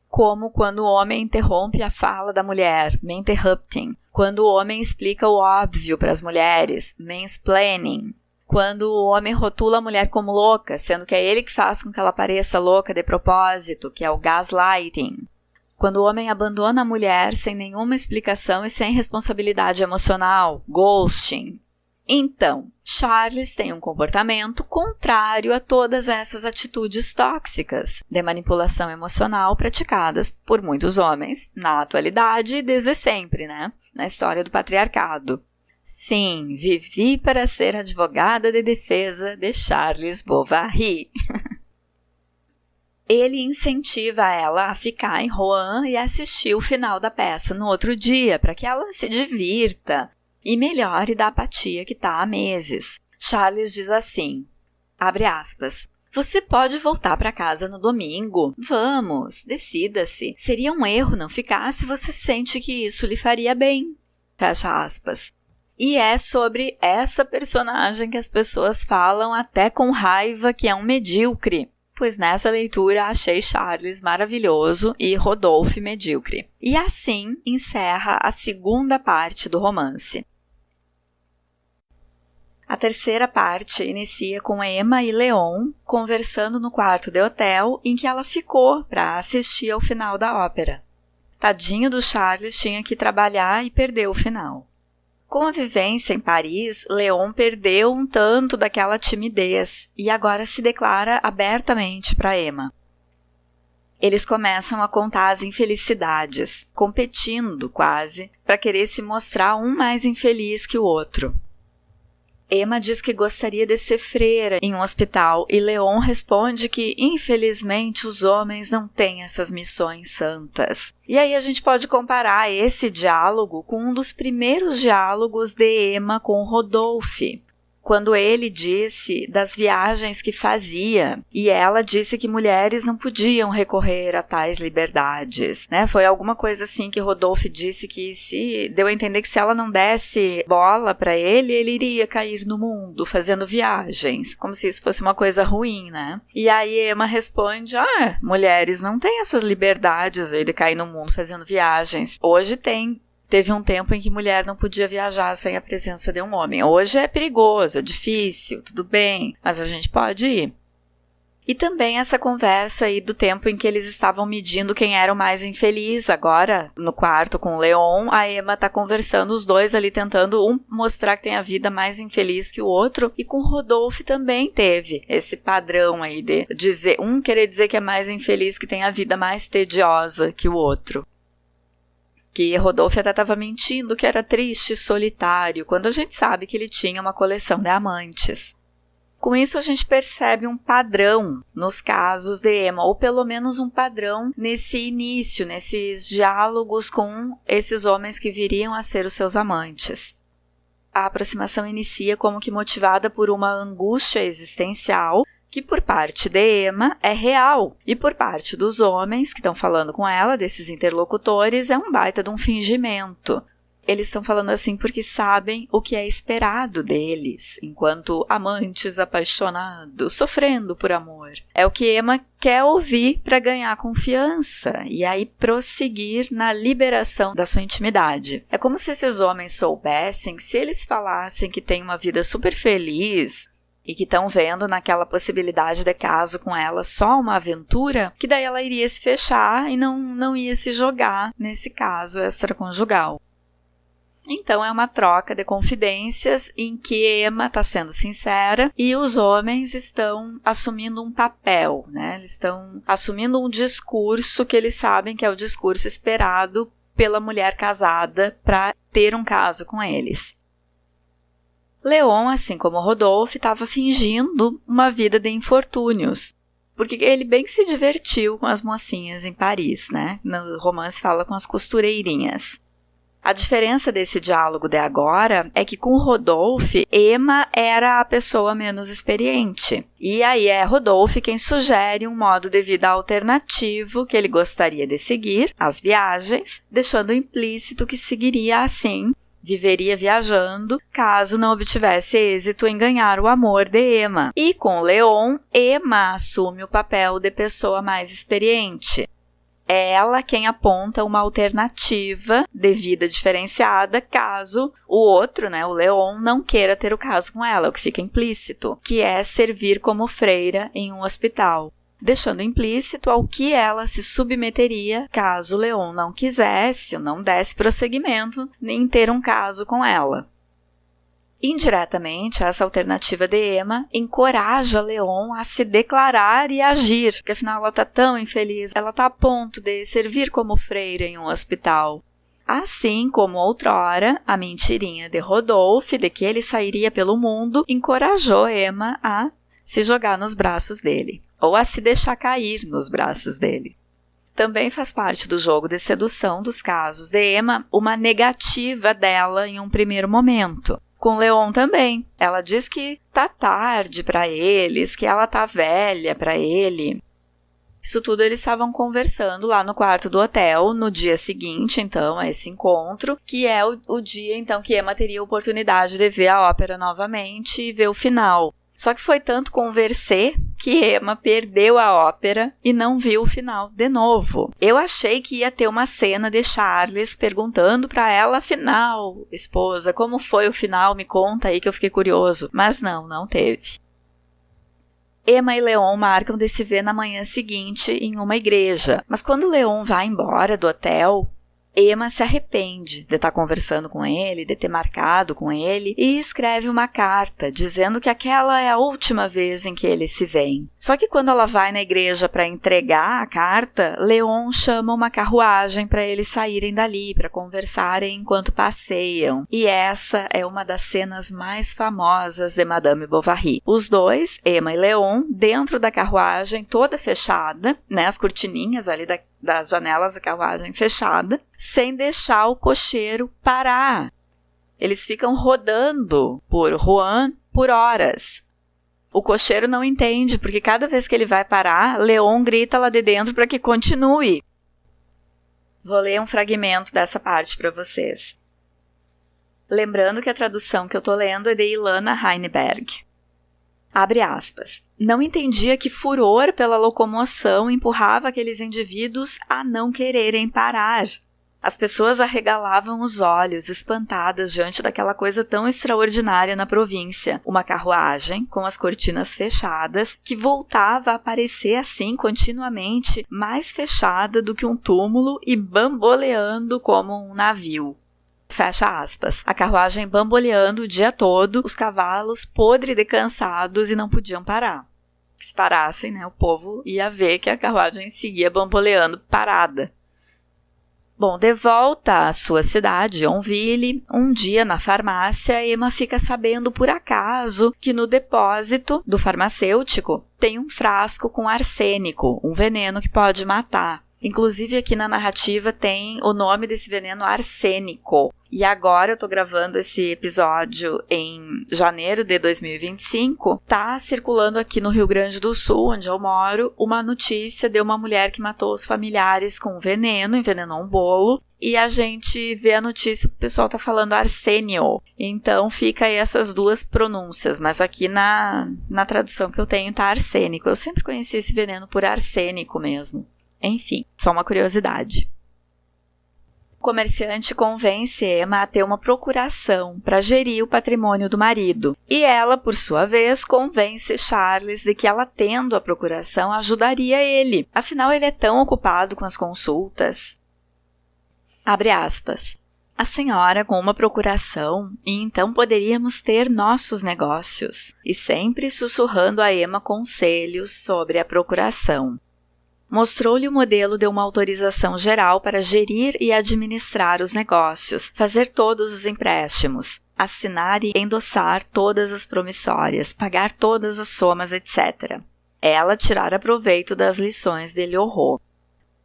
Speaker 1: Como quando o homem interrompe a fala da mulher, maninterrupting. Quando o homem explica o óbvio para as mulheres, mansplaining. Quando o homem rotula a mulher como louca, sendo que é ele que faz com que ela pareça louca de propósito, que é o gaslighting. Quando o homem abandona a mulher sem nenhuma explicação e sem responsabilidade emocional, ghosting. Então, Charles tem um comportamento contrário a todas essas atitudes tóxicas de manipulação emocional praticadas por muitos homens na atualidade e desde sempre, né? Na história do patriarcado. Sim, vivi para ser advogada de defesa de Charles Bovary. Ele incentiva ela a ficar em Rouen e assistir o final da peça no outro dia, para que ela se divirta e melhore da apatia que está há meses. Charles diz assim, abre aspas, você pode voltar para casa no domingo. Vamos, decida-se. Seria um erro não ficar se você sente que isso lhe faria bem. Fecha aspas. E é sobre essa personagem que as pessoas falam até com raiva que é um medíocre. Pois nessa leitura achei Charles maravilhoso e Rodolphe medíocre. E assim encerra a segunda parte do romance. A terceira parte inicia com Emma e Léon conversando no quarto de hotel em que ela ficou para assistir ao final da ópera. Tadinho do Charles, tinha que trabalhar e perdeu o final. Com a vivência em Paris, Léon perdeu um tanto daquela timidez e agora se declara abertamente para Emma. Eles começam a contar as infelicidades, competindo quase, para querer se mostrar um mais infeliz que o outro. Emma diz que gostaria de ser freira em um hospital e Léon responde que, infelizmente, os homens não têm essas missões santas. E aí a gente pode comparar esse diálogo com um dos primeiros diálogos de Emma com Rodolphe, quando ele disse das viagens que fazia e ela disse que mulheres não podiam recorrer a tais liberdades, né? Foi alguma coisa assim que Rodolphe disse que deu a entender que se ela não desse bola para ele, ele iria cair no mundo fazendo viagens, como se isso fosse uma coisa ruim, né? E aí Emma responde, mulheres não têm essas liberdades aí de cair no mundo fazendo viagens. Hoje tem. Teve um tempo em que mulher não podia viajar sem a presença de um homem. Hoje é perigoso, é difícil, tudo bem, mas a gente pode ir. E também essa conversa aí do tempo em que eles estavam medindo quem era o mais infeliz. Agora, no quarto com o Léon, a Emma está conversando, os dois ali tentando um mostrar que tem a vida mais infeliz que o outro. E com o Rodolphe também teve esse padrão aí de dizer, um querer dizer que é mais infeliz, que tem a vida mais tediosa que o outro. Que Rodolphe até estava mentindo que era triste e solitário, quando a gente sabe que ele tinha uma coleção de amantes. Com isso a gente percebe um padrão nos casos de Emma, ou pelo menos um padrão nesse início, nesses diálogos com esses homens que viriam a ser os seus amantes. A aproximação inicia como que motivada por uma angústia existencial, que por parte de Emma é real, e por parte dos homens que estão falando com ela, desses interlocutores, é um baita de um fingimento. Eles estão falando assim porque sabem o que é esperado deles, enquanto amantes apaixonados, sofrendo por amor. É o que Emma quer ouvir para ganhar confiança e aí prosseguir na liberação da sua intimidade. É como se esses homens soubessem que se eles falassem que têm uma vida super feliz, e que estão vendo naquela possibilidade de caso com ela só uma aventura, que daí ela iria se fechar e não ia se jogar nesse caso extraconjugal. Então é uma troca de confidências em que Emma está sendo sincera e os homens estão assumindo um papel, né? Eles estão assumindo um discurso que eles sabem que é o discurso esperado pela mulher casada para ter um caso com eles. Leon, assim como Rodolphe, estava fingindo uma vida de infortúnios, porque ele bem que se divertiu com as mocinhas em Paris, né? No romance fala com as costureirinhas. A diferença desse diálogo de agora é que com Rodolphe, Emma era a pessoa menos experiente. E aí é Rodolphe quem sugere um modo de vida alternativo que ele gostaria de seguir, as viagens, deixando implícito que seguiria assim, viveria viajando, caso não obtivesse êxito em ganhar o amor de Emma. E com Leon, Emma assume o papel de pessoa mais experiente. É ela quem aponta uma alternativa de vida diferenciada caso o outro, né, o Leon, não queira ter o caso com ela, o que fica implícito, que é servir como freira em um hospital, deixando implícito ao que ela se submeteria caso o Leon não quisesse ou não desse prosseguimento em ter um caso com ela. Indiretamente, essa alternativa de Emma encoraja Leon a se declarar e agir, porque afinal ela está tão infeliz, ela está a ponto de servir como freira em um hospital. Assim como outrora, a mentirinha de Rodolphe, de que ele sairia pelo mundo, encorajou Emma a se jogar nos braços dele, ou a se deixar cair nos braços dele. Também faz parte do jogo de sedução dos casos de Emma uma negativa dela em um primeiro momento. Com Leon também. Ela diz que tá tarde para eles, que ela tá velha para ele. Isso tudo eles estavam conversando lá no quarto do hotel, no dia seguinte, então, a esse encontro, que é o dia, então, que Emma teria a oportunidade de ver a ópera novamente e ver o final. Só que foi tanto conversar que Emma perdeu a ópera e não viu o final de novo. Eu achei que ia ter uma cena de Charles perguntando para ela, afinal, esposa, como foi o final? Me conta aí que eu fiquei curioso. Mas não teve. Emma e Leon marcam de se ver na manhã seguinte em uma igreja. Mas quando Leon vai embora do hotel, Emma se arrepende de estar conversando com ele, de ter marcado com ele, e escreve uma carta dizendo que aquela é a última vez em que eles se veem. Só que quando ela vai na igreja para entregar a carta, Leon chama uma carruagem para eles saírem dali, para conversarem enquanto passeiam. E essa é uma das cenas mais famosas de Madame Bovary. Os dois, Emma e Leon, dentro da carruagem toda fechada, né, as cortininhas ali das janelas da carruagem fechada, sem deixar o cocheiro parar. Eles ficam rodando por Rouen por horas. O cocheiro não entende, porque cada vez que ele vai parar, Leon grita lá de dentro para que continue. Vou ler um fragmento dessa parte para vocês. Lembrando que a tradução que eu estou lendo é de Ilana Heinberg. Abre aspas. Não entendia que furor pela locomoção empurrava aqueles indivíduos a não quererem parar. As pessoas arregalavam os olhos, espantadas diante daquela coisa tão extraordinária na província. Uma carruagem, com as cortinas fechadas, que voltava a aparecer assim continuamente, mais fechada do que um túmulo e bamboleando como um navio. Fecha aspas. A carruagem bamboleando o dia todo, os cavalos podres de cansados e não podiam parar. Se parassem, né, o povo ia ver que a carruagem seguia bamboleando parada. Bom, de volta à sua cidade, Yonville, um dia na farmácia, Emma fica sabendo por acaso que no depósito do farmacêutico tem um frasco com arsênico, um veneno que pode matar. Inclusive aqui na narrativa tem o nome desse veneno arsênico. E agora eu tô gravando esse episódio em janeiro de 2025. Tá circulando aqui no Rio Grande do Sul, onde eu moro, uma notícia de uma mulher que matou os familiares com veneno, envenenou um bolo. E a gente vê a notícia, o pessoal tá falando arsênio. Então fica aí essas duas pronúncias, mas aqui na tradução que eu tenho tá arsênico. Eu sempre conheci esse veneno por arsênico mesmo. Enfim, só uma curiosidade. O comerciante convence Emma a ter uma procuração para gerir o patrimônio do marido. E ela, por sua vez, convence Charles de que ela tendo a procuração ajudaria ele. Afinal, ele é tão ocupado com as consultas. Abre aspas. A senhora com uma procuração, e então poderíamos ter nossos negócios, e sempre sussurrando a Emma conselhos sobre a procuração. Mostrou-lhe o modelo de uma autorização geral para gerir e administrar os negócios, fazer todos os empréstimos, assinar e endossar todas as promissórias, pagar todas as somas, etc. Ela tirara proveito das lições de Lhorô.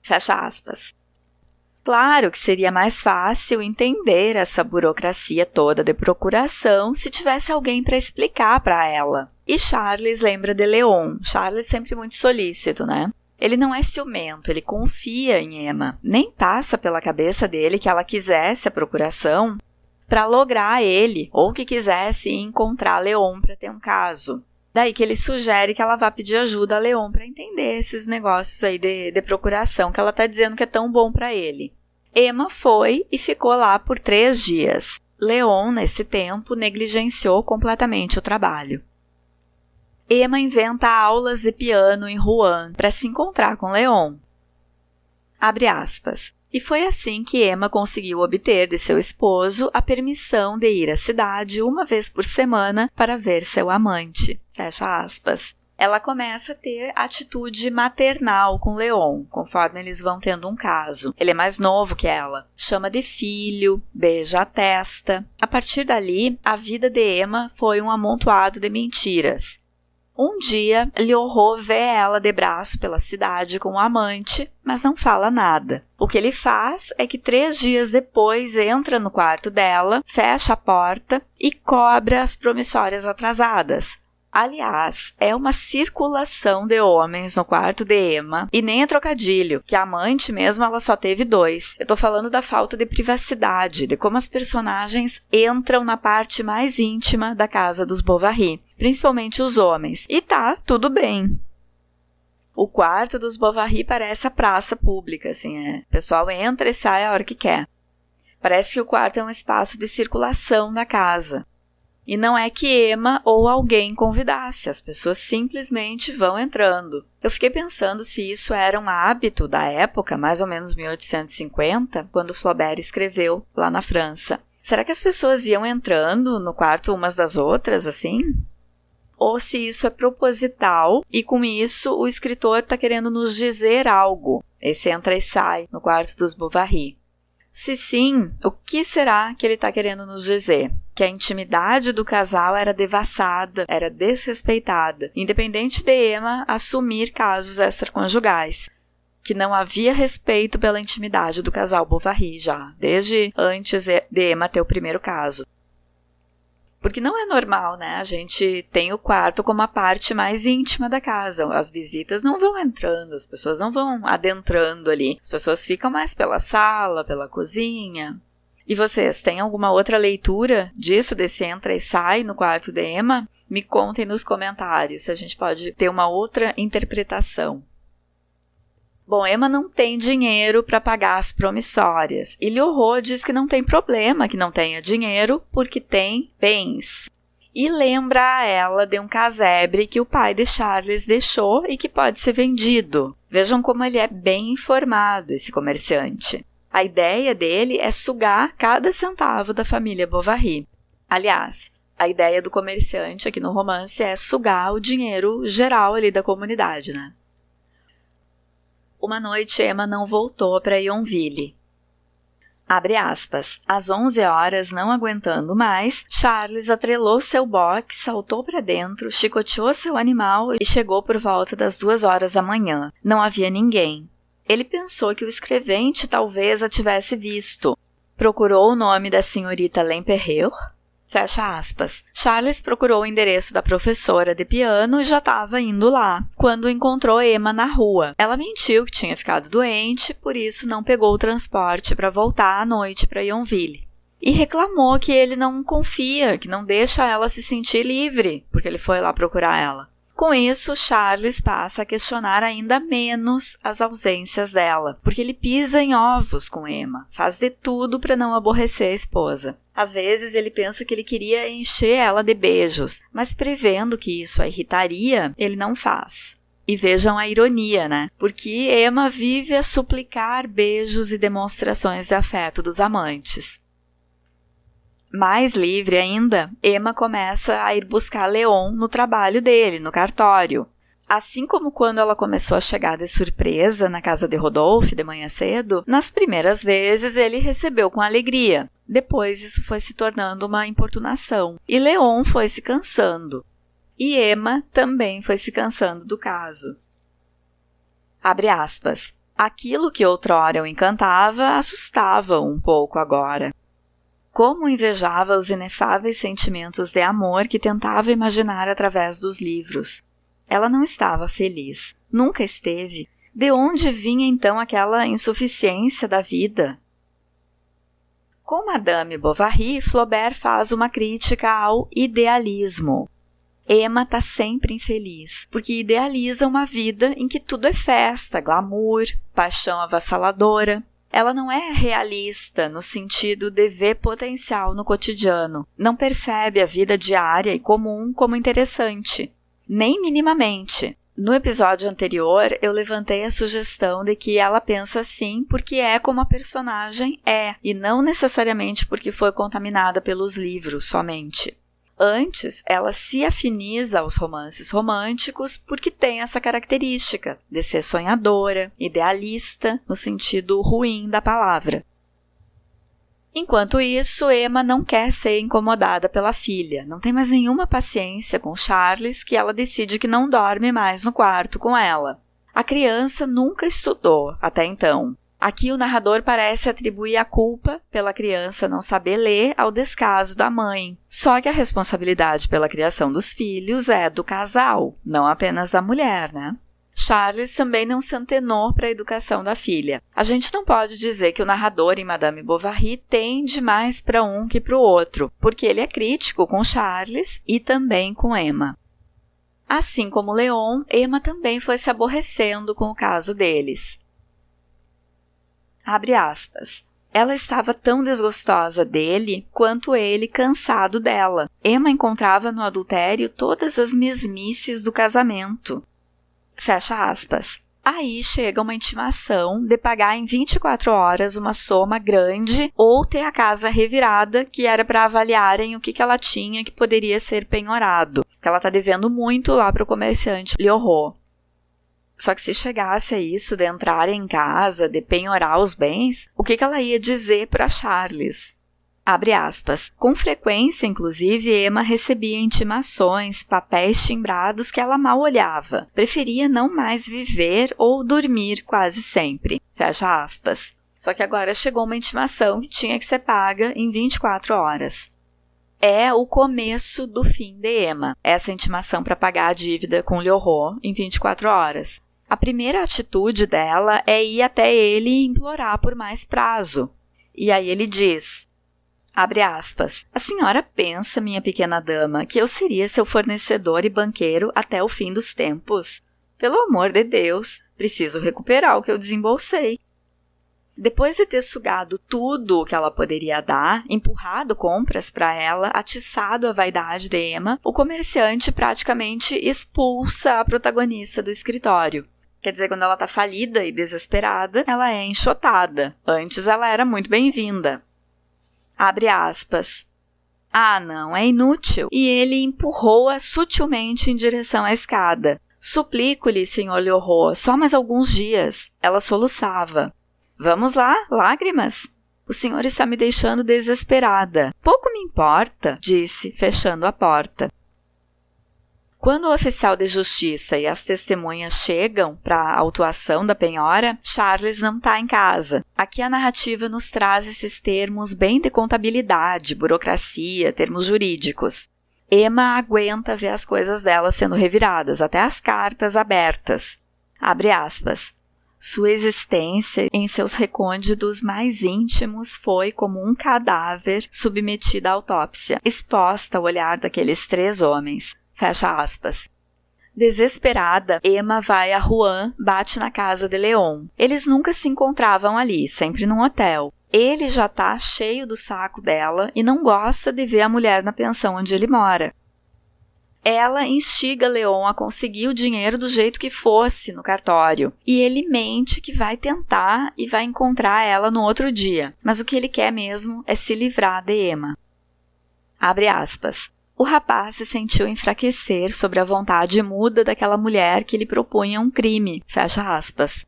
Speaker 1: Fecha aspas. Claro que seria mais fácil entender essa burocracia toda de procuração se tivesse alguém para explicar para ela. E Charles lembra de Léon. Charles sempre muito solícito, né? Ele não é ciumento, ele confia em Emma. Nem passa pela cabeça dele que ela quisesse a procuração para lograr ele, ou que quisesse encontrar Léon para ter um caso. Daí que ele sugere que ela vá pedir ajuda a Léon para entender esses negócios aí de procuração, que ela está dizendo que é tão bom para ele. Emma foi e ficou lá por 3 dias. Léon, nesse tempo, negligenciou completamente o trabalho. Emma inventa aulas de piano em Rouen para se encontrar com Léon. Abre aspas. E foi assim que Emma conseguiu obter de seu esposo a permissão de ir à cidade uma vez por semana para ver seu amante. Fecha aspas. Ela começa a ter atitude maternal com Léon, conforme eles vão tendo um caso. Ele é mais novo que ela. Chama de filho, beija a testa. A partir dali, a vida de Emma foi um amontoado de mentiras. Um dia, Lhorô vê ela de braço pela cidade com o amante, mas não fala nada. O que ele faz é que 3 dias depois entra no quarto dela, fecha a porta e cobra as promissórias atrasadas. Aliás, é uma circulação de homens no quarto de Emma, e nem é trocadilho, que a amante mesmo ela só teve 2. Eu tô falando da falta de privacidade, de como as personagens entram na parte mais íntima da casa dos Bovary, principalmente os homens. E tá, tudo bem. O quarto dos Bovary parece a praça pública, assim, o pessoal entra e sai a hora que quer. Parece que o quarto é um espaço de circulação da casa. E não é que Emma ou alguém convidasse, as pessoas simplesmente vão entrando. Eu fiquei pensando se isso era um hábito da época, mais ou menos 1850, quando Flaubert escreveu lá na França. Será que as pessoas iam entrando no quarto umas das outras, assim? Ou se isso é proposital e com isso o escritor está querendo nos dizer algo, esse entra e sai no quarto dos Bovary. Se sim, o que será que ele está querendo nos dizer? Que a intimidade do casal era devassada, era desrespeitada, independente de Emma assumir casos extraconjugais, que não havia respeito pela intimidade do casal Bovary já, desde antes de Emma ter o primeiro caso. Porque não é normal, né? A gente tem o quarto como a parte mais íntima da casa. As visitas não vão entrando, as pessoas não vão adentrando ali. As pessoas ficam mais pela sala, pela cozinha. E vocês, têm alguma outra leitura disso, desse entra e sai no quarto de Emma? Me contem nos comentários se a gente pode ter uma outra interpretação. Bom, Emma não tem dinheiro para pagar as promissórias e Lhorô diz que não tem problema que não tenha dinheiro porque tem bens. E lembra a ela de um casebre que o pai de Charles deixou e que pode ser vendido. Vejam como ele é bem informado, esse comerciante. A ideia dele é sugar cada centavo da família Bovary. Aliás, a ideia do comerciante aqui no romance é sugar o dinheiro geral ali da comunidade, né? Uma noite, Emma não voltou para Yonville. Abre aspas. Às 11 horas, não aguentando mais, Charles atrelou seu boque, saltou para dentro, chicoteou seu animal e chegou por volta das 2 horas da manhã. Não havia ninguém. Ele pensou que o escrevente talvez a tivesse visto. Procurou o nome da senhorita Lempereur. Fecha aspas. Charles procurou o endereço da professora de piano e já estava indo lá, quando encontrou Emma na rua. Ela mentiu que tinha ficado doente, por isso não pegou o transporte para voltar à noite para Yonville. E reclamou que ele não confia, que não deixa ela se sentir livre, porque ele foi lá procurar ela. Com isso, Charles passa a questionar ainda menos as ausências dela, porque ele pisa em ovos com Emma, faz de tudo para não aborrecer a esposa. Às vezes ele pensa que ele queria encher ela de beijos, mas prevendo que isso a irritaria, ele não faz. E vejam a ironia, né? Porque Emma vive a suplicar beijos e demonstrações de afeto dos amantes. Mais livre ainda, Emma começa a ir buscar Leon no trabalho dele, no cartório. Assim como quando ela começou a chegar de surpresa na casa de Rodolphe de manhã cedo, nas primeiras vezes ele recebeu com alegria. Depois isso foi se tornando uma importunação, e Leon foi se cansando. E Emma também foi se cansando do caso. Abre aspas. Aquilo que outrora o encantava assustava um pouco agora. Como invejava os inefáveis sentimentos de amor que tentava imaginar através dos livros. Ela não estava feliz, nunca esteve. De onde vinha então aquela insuficiência da vida? Com Madame Bovary, Flaubert faz uma crítica ao idealismo. Emma está sempre infeliz, porque idealiza uma vida em que tudo é festa, glamour, paixão avassaladora. Ela não é realista no sentido de ver potencial no cotidiano, não percebe a vida diária e comum como interessante, nem minimamente. No episódio anterior, eu levantei a sugestão de que ela pensa assim porque é como a personagem é, e não necessariamente porque foi contaminada pelos livros somente. Antes, ela se afiniza aos romances românticos porque tem essa característica de ser sonhadora, idealista, no sentido ruim da palavra. Enquanto isso, Emma não quer ser incomodada pela filha, não tem mais nenhuma paciência com Charles, que ela decide que não dorme mais no quarto com ela. A criança nunca estudou até então. Aqui o narrador parece atribuir a culpa pela criança não saber ler ao descaso da mãe. Só que a responsabilidade pela criação dos filhos é do casal, não apenas da mulher, né? Charles também não se antenou para a educação da filha. A gente não pode dizer que o narrador em Madame Bovary tende mais para um que para o outro, porque ele é crítico com Charles e também com Emma. Assim como Leon, Emma também foi se aborrecendo com o caso deles. Abre aspas. Ela estava tão desgostosa dele quanto ele cansado dela. Emma encontrava no adultério todas as mesmices do casamento. Fecha aspas. Aí chega uma intimação de pagar em 24 horas uma soma grande ou ter a casa revirada, que era para avaliarem o que ela tinha que poderia ser penhorado. Que ela está devendo muito lá para o comerciante Lheureux. Só que se chegasse a isso de entrar em casa, de penhorar os bens, o que ela ia dizer para Charles? Abre aspas. Com frequência, inclusive, Emma recebia intimações, papéis timbrados que ela mal olhava. Preferia não mais viver ou dormir quase sempre. Fecha aspas. Só que agora chegou uma intimação que tinha que ser paga em 24 horas. É o começo do fim de Emma, essa intimação para pagar a dívida com Lheureux em 24 horas. A primeira atitude dela é ir até ele e implorar por mais prazo. E aí ele diz, abre aspas, a senhora pensa, minha pequena dama, que eu seria seu fornecedor e banqueiro até o fim dos tempos? Pelo amor de Deus, preciso recuperar o que eu desembolsei. Depois de ter sugado tudo o que ela poderia dar, empurrado compras para ela, atiçado a vaidade de Emma, o comerciante praticamente expulsa a protagonista do escritório. Quer dizer, quando ela está falida e desesperada, ela é enxotada. Antes ela era muito bem-vinda. Abre aspas. Ah, não, é inútil. E ele empurrou-a sutilmente em direção à escada. Suplico-lhe, Sr. Lheureux, só mais alguns dias. Ela soluçava. Vamos lá, lágrimas? O senhor está me deixando desesperada. Pouco me importa, disse, fechando a porta. Quando o oficial de justiça e as testemunhas chegam para a autuação da penhora, Charles não está em casa. Aqui a narrativa nos traz esses termos bem de contabilidade, burocracia, termos jurídicos. Emma aguenta ver as coisas dela sendo reviradas, até as cartas abertas. Abre aspas. Sua existência em seus recônditos mais íntimos foi como um cadáver submetido à autópsia, exposta ao olhar daqueles 3 homens. Fecha aspas. Desesperada, Emma vai a Rouen, bate na casa de Leon. Eles nunca se encontravam ali, sempre num hotel. Ele já está cheio do saco dela e não gosta de ver a mulher na pensão onde ele mora. Ela instiga Leon a conseguir o dinheiro do jeito que fosse no cartório. E ele mente que vai tentar e vai encontrar ela no outro dia. Mas o que ele quer mesmo é se livrar de Emma. Abre aspas. O rapaz se sentiu enfraquecer sobre a vontade muda daquela mulher que lhe propunha um crime. Fecha aspas.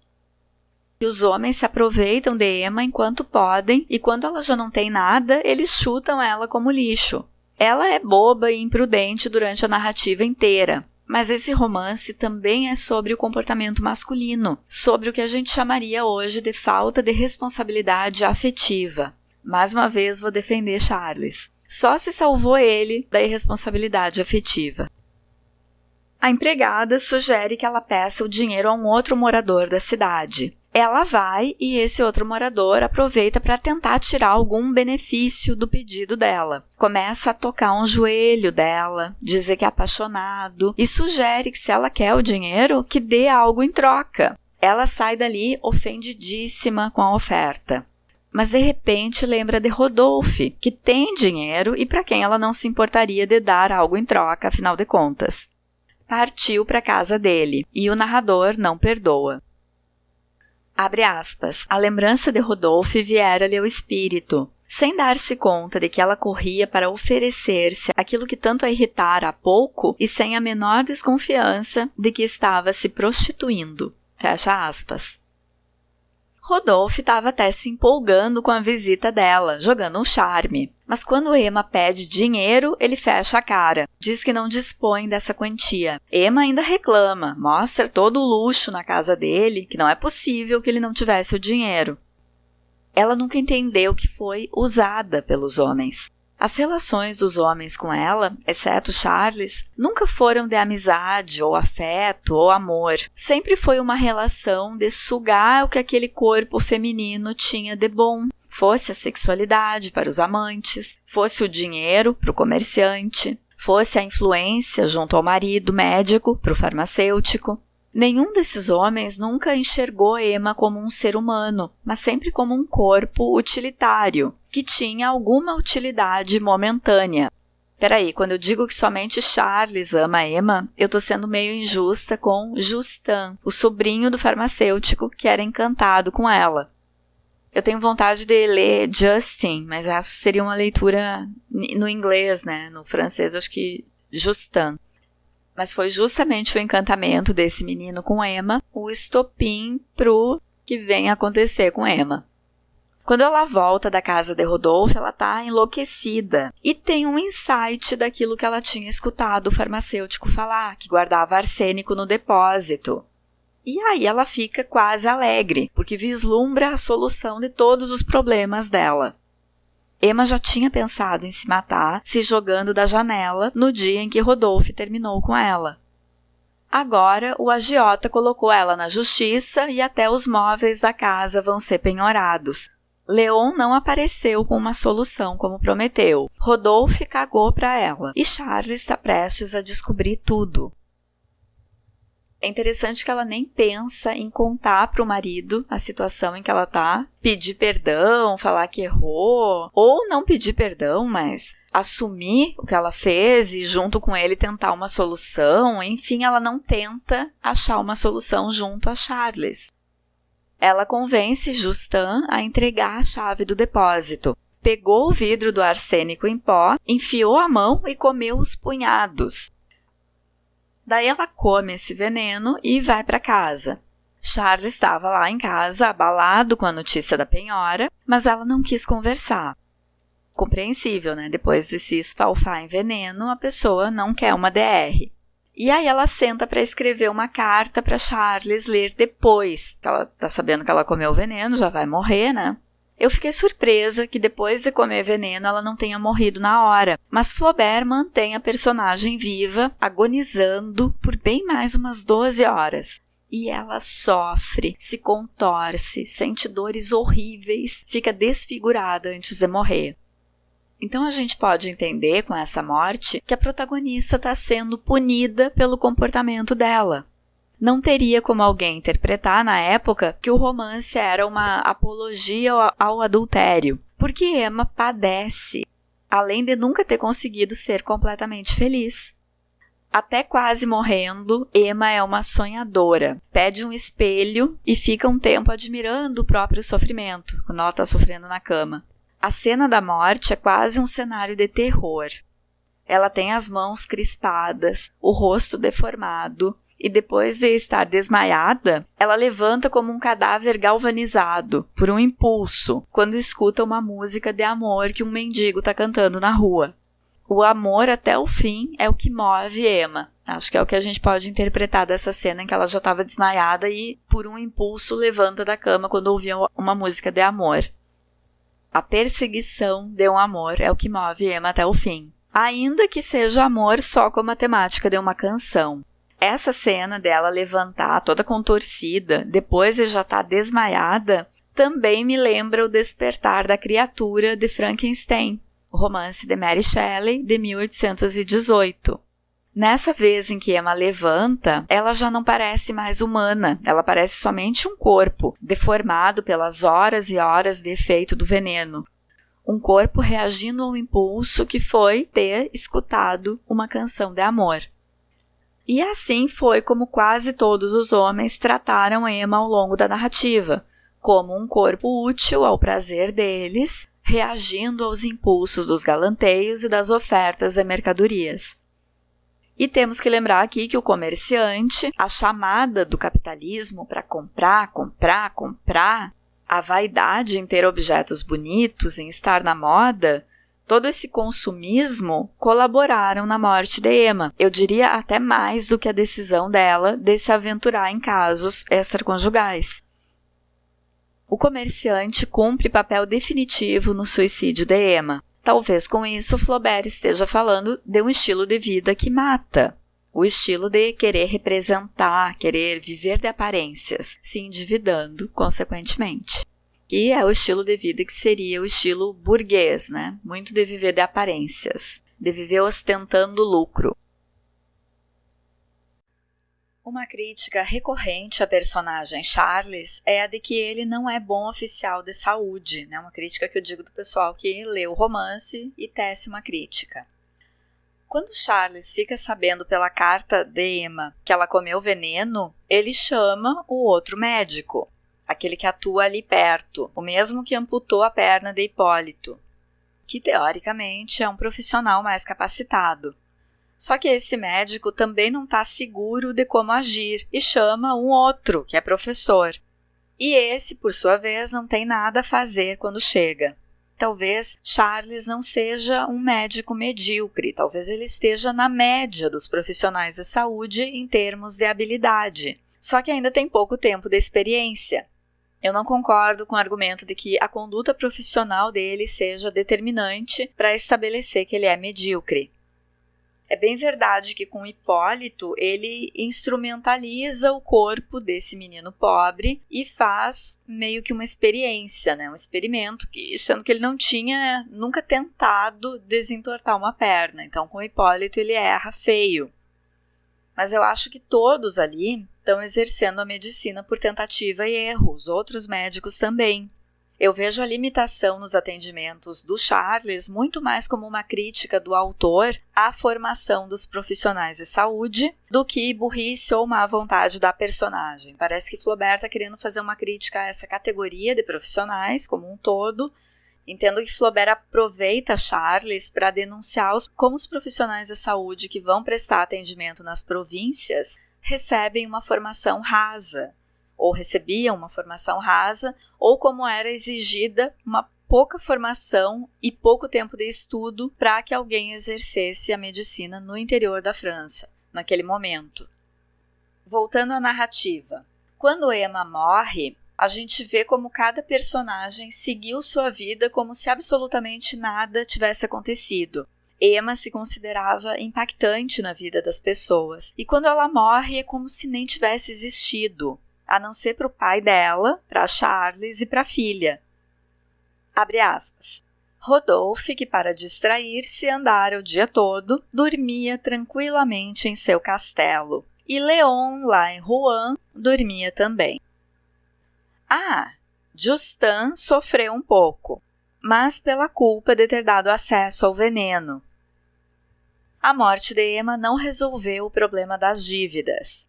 Speaker 1: Os homens se aproveitam de Emma enquanto podem e quando ela já não tem nada, eles chutam ela como lixo. Ela é boba e imprudente durante a narrativa inteira. Mas esse romance também é sobre o comportamento masculino, sobre o que a gente chamaria hoje de falta de responsabilidade afetiva. Mais uma vez vou defender Charles. Só se salvou ele da irresponsabilidade afetiva. A empregada sugere que ela peça o dinheiro a um outro morador da cidade. Ela vai e esse outro morador aproveita para tentar tirar algum benefício do pedido dela. Começa a tocar um joelho dela, dizer que é apaixonado e sugere que se ela quer o dinheiro, que dê algo em troca. Ela sai dali ofendidíssima com a oferta. Mas de repente lembra de Rodolphe, que tem dinheiro e para quem ela não se importaria de dar algo em troca, afinal de contas. Partiu para a casa dele e o narrador não perdoa. Abre aspas, a lembrança de Rodolphe viera-lhe ao espírito, sem dar-se conta de que ela corria para oferecer-se aquilo que tanto a irritara há pouco e sem a menor desconfiança de que estava se prostituindo. Fecha aspas. Rodolphe estava até se empolgando com a visita dela, jogando um charme. Mas quando Emma pede dinheiro, ele fecha a cara. Diz que não dispõe dessa quantia. Emma ainda reclama, mostra todo o luxo na casa dele, que não é possível que ele não tivesse o dinheiro. Ela nunca entendeu que foi usada pelos homens. As relações dos homens com ela, exceto Charles, nunca foram de amizade, ou afeto, ou amor. Sempre foi uma relação de sugar o que aquele corpo feminino tinha de bom. Fosse a sexualidade para os amantes, fosse o dinheiro para o comerciante, fosse a influência junto ao marido médico para o farmacêutico. Nenhum desses homens nunca enxergou Emma como um ser humano, mas sempre como um corpo utilitário, que tinha alguma utilidade momentânea. Peraí, quando eu digo que somente Charles ama Emma, eu estou sendo meio injusta com Justin, o sobrinho do farmacêutico que era encantado com ela. Eu tenho vontade de ler Justin, mas essa seria uma leitura no inglês, né? No francês, acho que Justin. Mas foi justamente o encantamento desse menino com Emma o estopim pro que vem acontecer com Emma. Quando ela volta da casa de Rodolphe, ela está enlouquecida e tem um insight daquilo que ela tinha escutado o farmacêutico falar, que guardava arsênico no depósito. E aí ela fica quase alegre, porque vislumbra a solução de todos os problemas dela. Emma já tinha pensado em se matar, se jogando da janela no dia em que Rodolphe terminou com ela. Agora, o agiota colocou ela na justiça e até os móveis da casa vão ser penhorados. Leon não apareceu com uma solução como prometeu. Rodolphe cagou para ela e Charles está prestes a descobrir tudo. É interessante que ela nem pensa em contar para o marido a situação em que ela está, pedir perdão, falar que errou, ou não pedir perdão, mas assumir o que ela fez e junto com ele tentar uma solução. Enfim, ela não tenta achar uma solução junto a Charles. Ela convence Justin a entregar a chave do depósito. Pegou o vidro do arsênico em pó, enfiou a mão e comeu os punhados. Daí ela come esse veneno e vai para casa. Charles estava lá em casa, abalado com a notícia da penhora, mas ela não quis conversar. Compreensível, né? Depois de se esfalfar em veneno, a pessoa não quer uma DR. E aí ela senta para escrever uma carta para Charles ler depois, que ela está sabendo que ela comeu veneno, já vai morrer, né? Eu fiquei surpresa que depois de comer veneno ela não tenha morrido na hora, mas Flaubert mantém a personagem viva, agonizando por bem mais umas 12 horas. E ela sofre, se contorce, sente dores horríveis, fica desfigurada antes de morrer. Então a gente pode entender com essa morte que a protagonista está sendo punida pelo comportamento dela. Não teria como alguém interpretar na época que o romance era uma apologia ao adultério, porque Emma padece, além de nunca ter conseguido ser completamente feliz. Até quase morrendo, Emma é uma sonhadora, pede um espelho e fica um tempo admirando o próprio sofrimento, quando ela está sofrendo na cama. A cena da morte é quase um cenário de terror. Ela tem as mãos crispadas, o rosto deformado, e depois de estar desmaiada, ela levanta como um cadáver galvanizado por um impulso quando escuta uma música de amor que um mendigo está cantando na rua. O amor até o fim é o que move Emma. Acho que é o que a gente pode interpretar dessa cena em que ela já estava desmaiada e, por um impulso, levanta da cama quando ouvia uma música de amor. A perseguição de um amor é o que move Emma até o fim. Ainda que seja amor só como a temática de uma canção. Essa cena dela levantar toda contorcida, depois de já estar desmaiada, também me lembra o Despertar da Criatura de Frankenstein, o romance de Mary Shelley, de 1818. Nessa vez em que Emma levanta, ela já não parece mais humana, ela parece somente um corpo, deformado pelas horas e horas de efeito do veneno. Um corpo reagindo ao impulso que foi ter escutado uma canção de amor. E assim foi como quase todos os homens trataram Emma ao longo da narrativa, como um corpo útil ao prazer deles, reagindo aos impulsos dos galanteios e das ofertas de mercadorias. E temos que lembrar aqui que o comerciante, a chamada do capitalismo para comprar, comprar, comprar, a vaidade em ter objetos bonitos, em estar na moda, todo esse consumismo colaboraram na morte de Emma. Eu diria até mais do que a decisão dela de se aventurar em casos extraconjugais. O comerciante cumpre papel definitivo no suicídio de Emma. Talvez com isso Flaubert esteja falando de um estilo de vida que mata. O estilo de querer representar, querer viver de aparências, se endividando consequentemente. Que é o estilo de vida que seria o estilo burguês, né? Muito de viver de aparências, de viver ostentando lucro. Uma crítica recorrente à personagem Charles é a de que ele não é bom oficial de saúde, né? Uma crítica que eu digo do pessoal que lê o romance e tece uma crítica. Quando Charles fica sabendo pela carta de Emma que ela comeu veneno, ele chama o outro médico, aquele que atua ali perto, o mesmo que amputou a perna de Hipólito, que teoricamente é um profissional mais capacitado. Só que esse médico também não está seguro de como agir e chama um outro, que é professor. E esse, por sua vez, não tem nada a fazer quando chega. Talvez Charles não seja um médico medíocre, talvez ele esteja na média dos profissionais de saúde em termos de habilidade. Só que ainda tem pouco tempo de experiência. Eu não concordo com o argumento de que a conduta profissional dele seja determinante para estabelecer que ele é medíocre. É bem verdade que com Hipólito ele instrumentaliza o corpo desse menino pobre e faz meio que uma experiência, né? Um experimento, sendo que ele não tinha nunca tentado desentortar uma perna. Então com Hipólito ele erra feio. Mas eu acho que todos ali estão exercendo a medicina por tentativa e erro, os outros médicos também. Eu vejo a limitação nos atendimentos do Charles muito mais como uma crítica do autor à formação dos profissionais de saúde do que burrice ou má vontade da personagem. Parece que Flaubert está querendo fazer uma crítica a essa categoria de profissionais como um todo. Entendo que Flaubert aproveita Charles para denunciar como os profissionais de saúde que vão prestar atendimento nas províncias recebem uma formação rasa, ou recebiam uma formação rasa, ou como era exigida uma pouca formação e pouco tempo de estudo para que alguém exercesse a medicina no interior da França, naquele momento. Voltando à narrativa. Quando Emma morre, a gente vê como cada personagem seguiu sua vida como se absolutamente nada tivesse acontecido. Emma se considerava impactante na vida das pessoas, e quando ela morre é como se nem tivesse existido, a não ser para o pai dela, para Charles e para a filha. Abre aspas. Rodolphe, que para distrair-se andara o dia todo, dormia tranquilamente em seu castelo, e Leon, lá em Rouen, dormia também. Justin sofreu um pouco, mas pela culpa de ter dado acesso ao veneno. A morte de Emma não resolveu o problema das dívidas.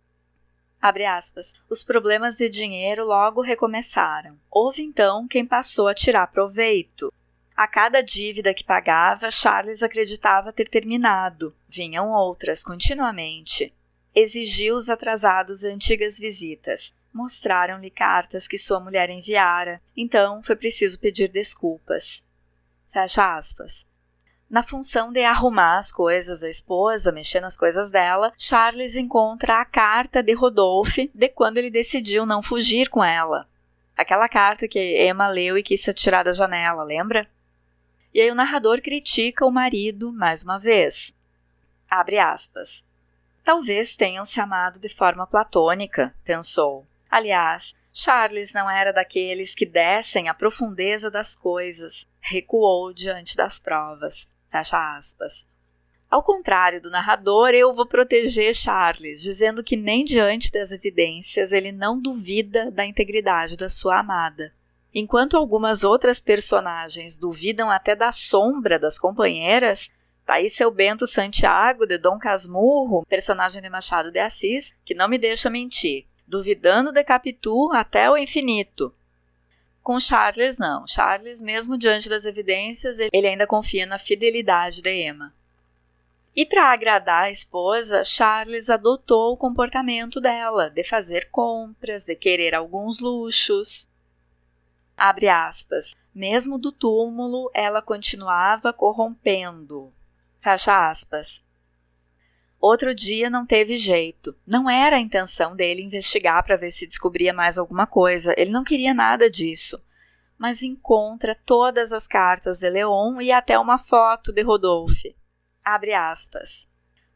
Speaker 1: Abre aspas, os problemas de dinheiro logo recomeçaram. Houve então quem passou a tirar proveito. A cada dívida que pagava, Charles acreditava ter terminado. Vinham outras, continuamente. Exigiu os atrasados antigas visitas. Mostraram-lhe cartas que sua mulher enviara. Então, foi preciso pedir desculpas. Fecha aspas. Na função de arrumar as coisas da esposa, mexer nas coisas dela, Charles encontra a carta de Rodolphe de quando ele decidiu não fugir com ela. Aquela carta que Emma leu e quis se atirar da janela, lembra? E aí o narrador critica o marido mais uma vez. Abre aspas. Talvez tenham se amado de forma platônica, pensou. Aliás, Charles não era daqueles que descem à profundeza das coisas. Recuou diante das provas. Fecha aspas. Ao contrário do narrador, eu vou proteger Charles, dizendo que nem diante das evidências ele não duvida da integridade da sua amada. Enquanto algumas outras personagens duvidam até da sombra das companheiras, tá aí seu Bento Santiago, de Dom Casmurro, personagem de Machado de Assis, que não me deixa mentir, duvidando de Capitu até o infinito. Com Charles, não. Charles, mesmo diante das evidências, ele ainda confia na fidelidade de Emma. E para agradar a esposa, Charles adotou o comportamento dela, de fazer compras, de querer alguns luxos. Abre aspas, mesmo do túmulo ela continuava corrompendo. Fecha aspas. Outro dia não teve jeito. Não era a intenção dele investigar para ver se descobria mais alguma coisa. Ele não queria nada disso. Mas encontra todas as cartas de Léon e até uma foto de Rodolphe. Abre aspas.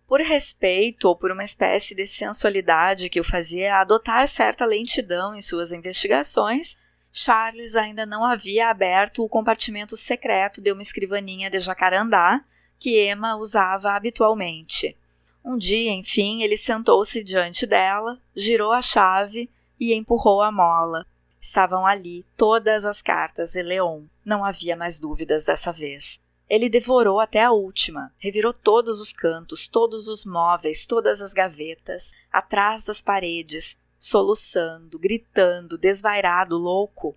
Speaker 1: Por respeito ou por uma espécie de sensualidade que o fazia adotar certa lentidão em suas investigações, Charles ainda não havia aberto o compartimento secreto de uma escrivaninha de jacarandá que Emma usava habitualmente. Um dia, enfim, ele sentou-se diante dela, girou a chave e empurrou a mola. Estavam ali todas as cartas de Léon. Não havia mais dúvidas dessa vez. Ele devorou até a última, revirou todos os cantos, todos os móveis, todas as gavetas, atrás das paredes, soluçando, gritando, desvairado, louco.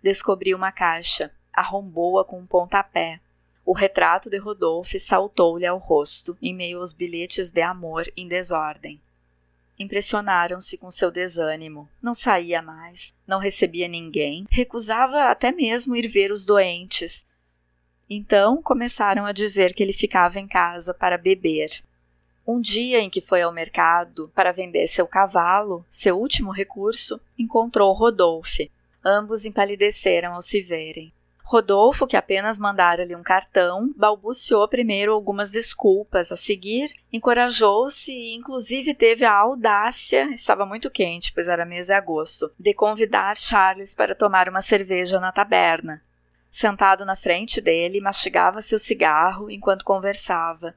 Speaker 1: Descobriu uma caixa, arrombou-a com um pontapé. O retrato de Rodolphe saltou-lhe ao rosto, em meio aos bilhetes de amor em desordem. Impressionaram-se com seu desânimo. Não saía mais, não recebia ninguém, recusava até mesmo ir ver os doentes. Então começaram a dizer que ele ficava em casa para beber. Um dia em que foi ao mercado para vender seu cavalo, seu último recurso, encontrou Rodolphe. Ambos empalideceram ao se verem. Rodolfo, que apenas mandara-lhe um cartão, balbuciou primeiro algumas desculpas. A seguir, encorajou-se e inclusive teve a audácia, estava muito quente, pois era mês de agosto, de convidar Charles para tomar uma cerveja na taberna. Sentado na frente dele, mastigava seu cigarro enquanto conversava,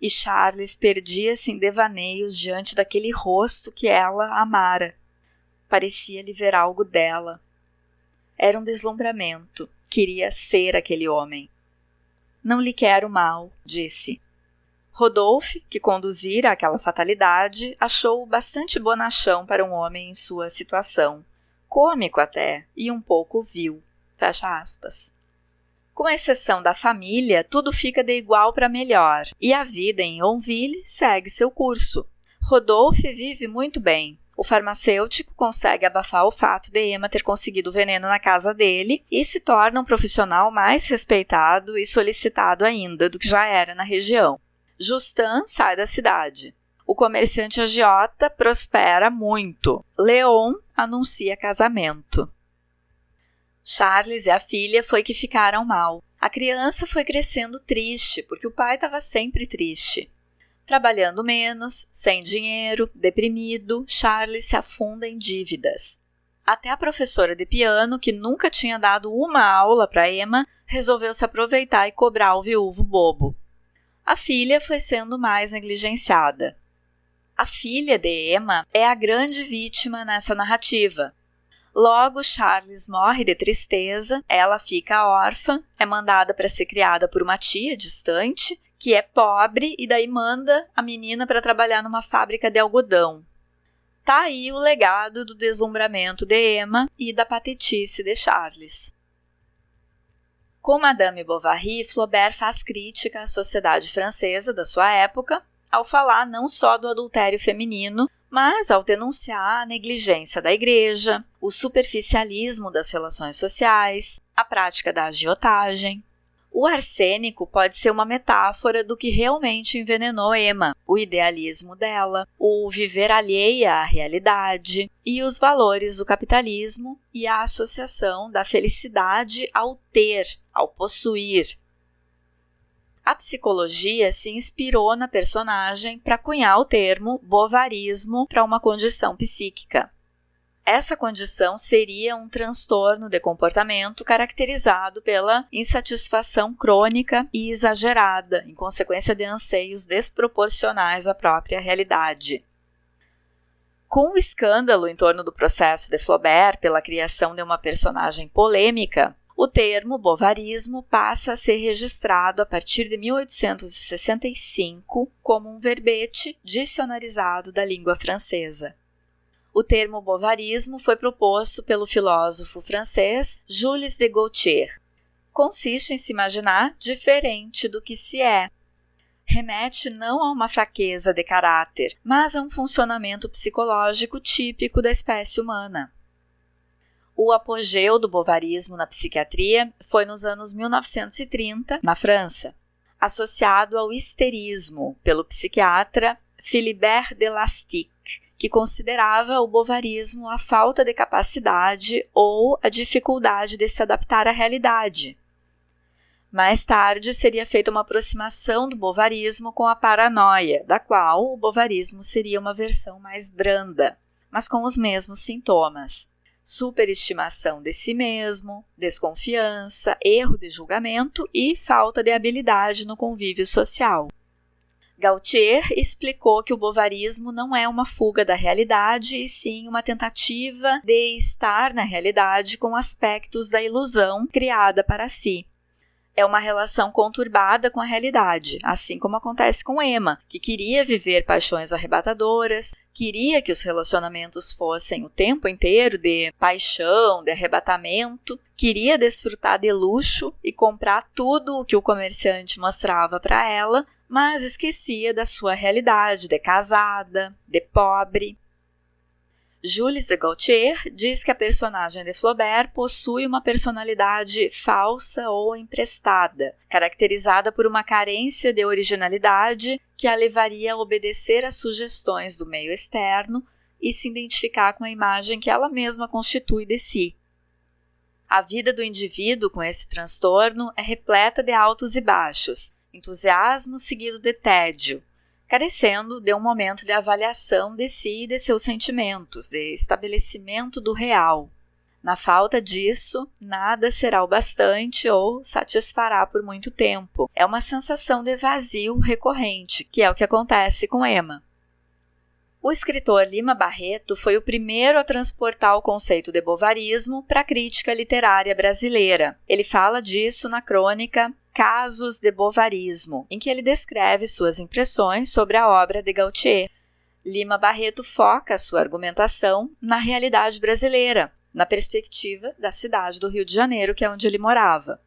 Speaker 1: e Charles perdia-se em devaneios diante daquele rosto que ela amara. Parecia-lhe ver algo dela. Era um deslumbramento. Queria ser aquele homem. Não lhe quero mal, disse. Rodolphe, que conduzira aquela fatalidade, achou-o bastante bonachão para um homem em sua situação. Cômico até, e um pouco vil. Fecha aspas. Com exceção da família, tudo fica de igual para melhor, e a vida em Yonville segue seu curso. Rodolphe vive muito bem. O farmacêutico consegue abafar o fato de Emma ter conseguido o veneno na casa dele e se torna um profissional mais respeitado e solicitado ainda do que já era na região. Justin sai da cidade. O comerciante agiota prospera muito. Léon anuncia casamento. Charles e a filha foi que ficaram mal. A criança foi crescendo triste, porque o pai estava sempre triste. Trabalhando menos, sem dinheiro, deprimido, Charles se afunda em dívidas. Até a professora de piano, que nunca tinha dado uma aula para Emma, resolveu se aproveitar e cobrar o viúvo bobo. A filha foi sendo mais negligenciada. A filha de Emma é a grande vítima nessa narrativa. Logo, Charles morre de tristeza, ela fica órfã, é mandada para ser criada por uma tia distante, que é pobre, e daí manda a menina para trabalhar numa fábrica de algodão. Tá aí o legado do deslumbramento de Emma e da patetice de Charles. Com Madame Bovary, Flaubert faz crítica à sociedade francesa da sua época, ao falar não só do adultério feminino, mas ao denunciar a negligência da igreja, o superficialismo das relações sociais, a prática da agiotagem. O arsênico pode ser uma metáfora do que realmente envenenou Emma, o idealismo dela, o viver alheia à realidade e os valores do capitalismo e a associação da felicidade ao ter, ao possuir. A psicologia se inspirou na personagem para cunhar o termo bovarismo para uma condição psíquica. Essa condição seria um transtorno de comportamento caracterizado pela insatisfação crônica e exagerada, em consequência de anseios desproporcionais à própria realidade. Com o escândalo em torno do processo de Flaubert pela criação de uma personagem polêmica, o termo bovarismo passa a ser registrado a partir de 1865 como um verbete dicionarizado da língua francesa. O termo bovarismo foi proposto pelo filósofo francês Jules de Gaultier. Consiste em se imaginar diferente do que se é. Remete não a uma fraqueza de caráter, mas a um funcionamento psicológico típico da espécie humana. O apogeu do bovarismo na psiquiatria foi nos anos 1930, na França, associado ao histerismo pelo psiquiatra Philibert de Lastic, que considerava o bovarismo a falta de capacidade ou a dificuldade de se adaptar à realidade. Mais tarde, seria feita uma aproximação do bovarismo com a paranoia, da qual o bovarismo seria uma versão mais branda, mas com os mesmos sintomas: superestimação de si mesmo, desconfiança, erro de julgamento e falta de habilidade no convívio social. Gaultier explicou que o bovarismo não é uma fuga da realidade, e sim uma tentativa de estar na realidade com aspectos da ilusão criada para si. É uma relação conturbada com a realidade, assim como acontece com Emma, que queria viver paixões arrebatadoras, queria que os relacionamentos fossem o tempo inteiro de paixão, de arrebatamento, queria desfrutar de luxo e comprar tudo o que o comerciante mostrava para ela, mas esquecia da sua realidade de casada, de pobre. Jules de Gaultier diz que a personagem de Flaubert possui uma personalidade falsa ou emprestada, caracterizada por uma carência de originalidade que a levaria a obedecer às sugestões do meio externo e se identificar com a imagem que ela mesma constitui de si. A vida do indivíduo com esse transtorno é repleta de altos e baixos, entusiasmo seguido de tédio, carecendo de um momento de avaliação de si e de seus sentimentos, de estabelecimento do real. Na falta disso, nada será o bastante ou satisfará por muito tempo. É uma sensação de vazio recorrente, que é o que acontece com Emma. O escritor Lima Barreto foi o primeiro a transportar o conceito de bovarismo para a crítica literária brasileira. Ele fala disso na crônica Casos de Bovarismo, em que ele descreve suas impressões sobre a obra de Gaultier. Lima Barreto foca sua argumentação na realidade brasileira, na perspectiva da cidade do Rio de Janeiro, que é onde ele morava.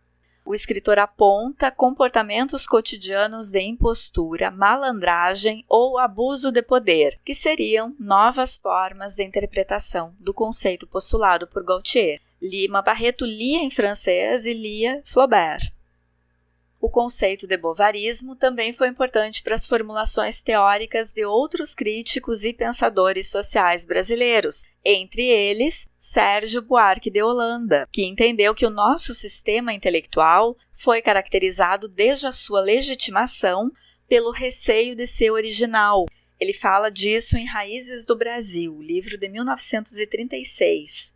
Speaker 1: O escritor aponta comportamentos cotidianos de impostura, malandragem ou abuso de poder, que seriam novas formas de interpretação do conceito postulado por Gaultier. Lima Barreto lia em francês e lia Flaubert. O conceito de bovarismo também foi importante para as formulações teóricas de outros críticos e pensadores sociais brasileiros, entre eles Sérgio Buarque de Holanda, que entendeu que o nosso sistema intelectual foi caracterizado desde a sua legitimação pelo receio de ser original. Ele fala disso em Raízes do Brasil, livro de 1936.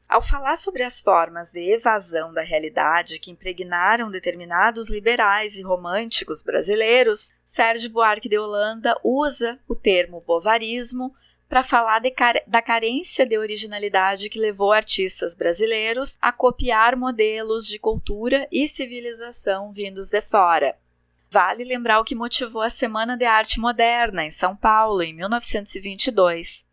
Speaker 1: Ao falar sobre as formas de evasão da realidade que impregnaram determinados liberais e românticos brasileiros, Sérgio Buarque de Holanda usa o termo bovarismo para falar da carência de originalidade que levou artistas brasileiros a copiar modelos de cultura e civilização vindos de fora. Vale lembrar o que motivou a Semana de Arte Moderna, em São Paulo, em 1922.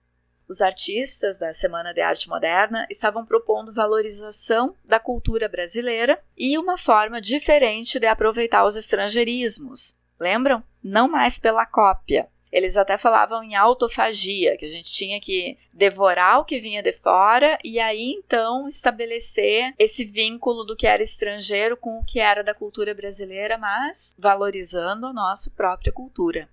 Speaker 1: Os artistas da Semana de Arte Moderna estavam propondo valorização da cultura brasileira e uma forma diferente de aproveitar os estrangeirismos. Lembram? Não mais pela cópia. Eles até falavam em autofagia, que a gente tinha que devorar o que vinha de fora e aí então estabelecer esse vínculo do que era estrangeiro com o que era da cultura brasileira, mas valorizando a nossa própria cultura.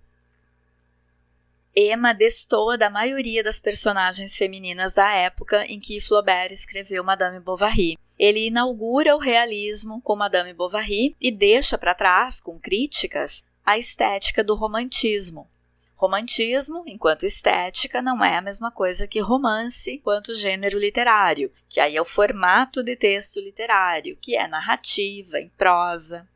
Speaker 1: Emma destoa da maioria das personagens femininas da época em que Flaubert escreveu Madame Bovary. Ele inaugura o realismo com Madame Bovary e deixa para trás, com críticas, a estética do romantismo. Romantismo, enquanto estética, não é a mesma coisa que romance enquanto gênero literário, que aí é o formato de texto literário, que é narrativa, em prosa.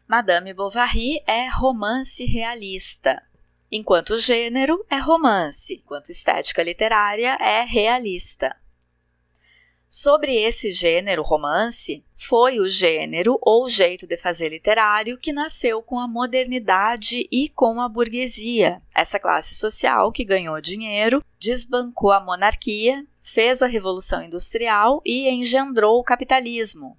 Speaker 1: Madame Bovary é romance realista. Enquanto gênero, é romance, enquanto estética literária, é realista. Sobre esse gênero romance, foi o gênero ou jeito de fazer literário que nasceu com a modernidade e com a burguesia, essa classe social que ganhou dinheiro, desbancou a monarquia, fez a Revolução Industrial e engendrou o capitalismo.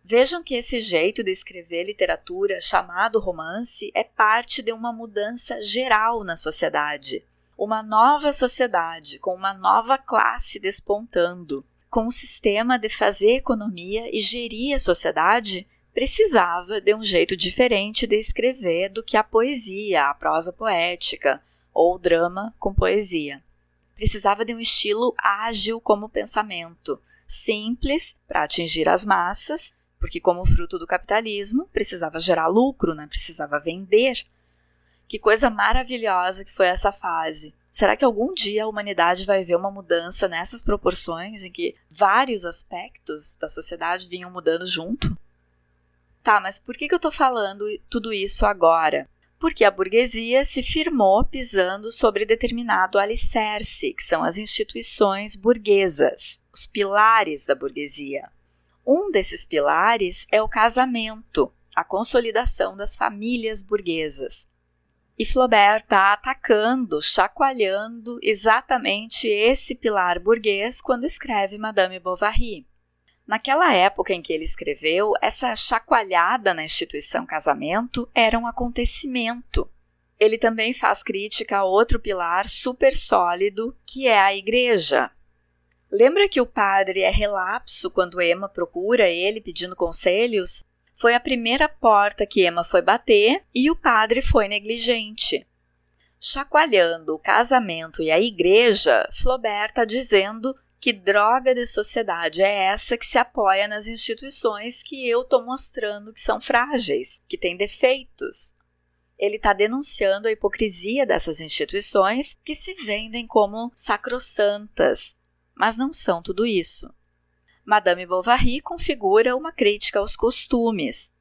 Speaker 1: Vejam que esse jeito de escrever literatura chamado romance é parte de uma mudança geral na sociedade. Uma nova sociedade com uma nova classe despontando, com um sistema de fazer economia e gerir a sociedade, precisava de um jeito diferente de escrever do que a poesia, a prosa poética ou o drama com poesia. Precisava de um estilo ágil como pensamento, simples para atingir as massas, porque como fruto do capitalismo precisava gerar lucro, né? Precisava vender. Que coisa maravilhosa que foi essa fase. Será que algum dia a humanidade vai ver uma mudança nessas proporções em que vários aspectos da sociedade vinham mudando junto? Tá, mas por que eu estou falando tudo isso agora? Porque a burguesia se firmou pisando sobre determinado alicerce, que são as instituições burguesas, os pilares da burguesia. Um desses pilares é o casamento, a consolidação das famílias burguesas. E Flaubert está atacando, chacoalhando exatamente esse pilar burguês quando escreve Madame Bovary. Naquela época em que ele escreveu, essa chacoalhada na instituição casamento era um acontecimento. Ele também faz crítica a outro pilar super sólido, que é a igreja. Lembra que o padre é relapso quando Emma procura ele pedindo conselhos? Foi a primeira porta que Emma foi bater e o padre foi negligente. Chacoalhando o casamento e a igreja, Flaubert está dizendo que droga de sociedade é essa que se apoia nas instituições que eu estou mostrando que são frágeis, que têm defeitos. Ele está denunciando a hipocrisia dessas instituições que se vendem como sacrossantas, mas não são tudo isso. Madame Bovary configura uma crítica aos costumes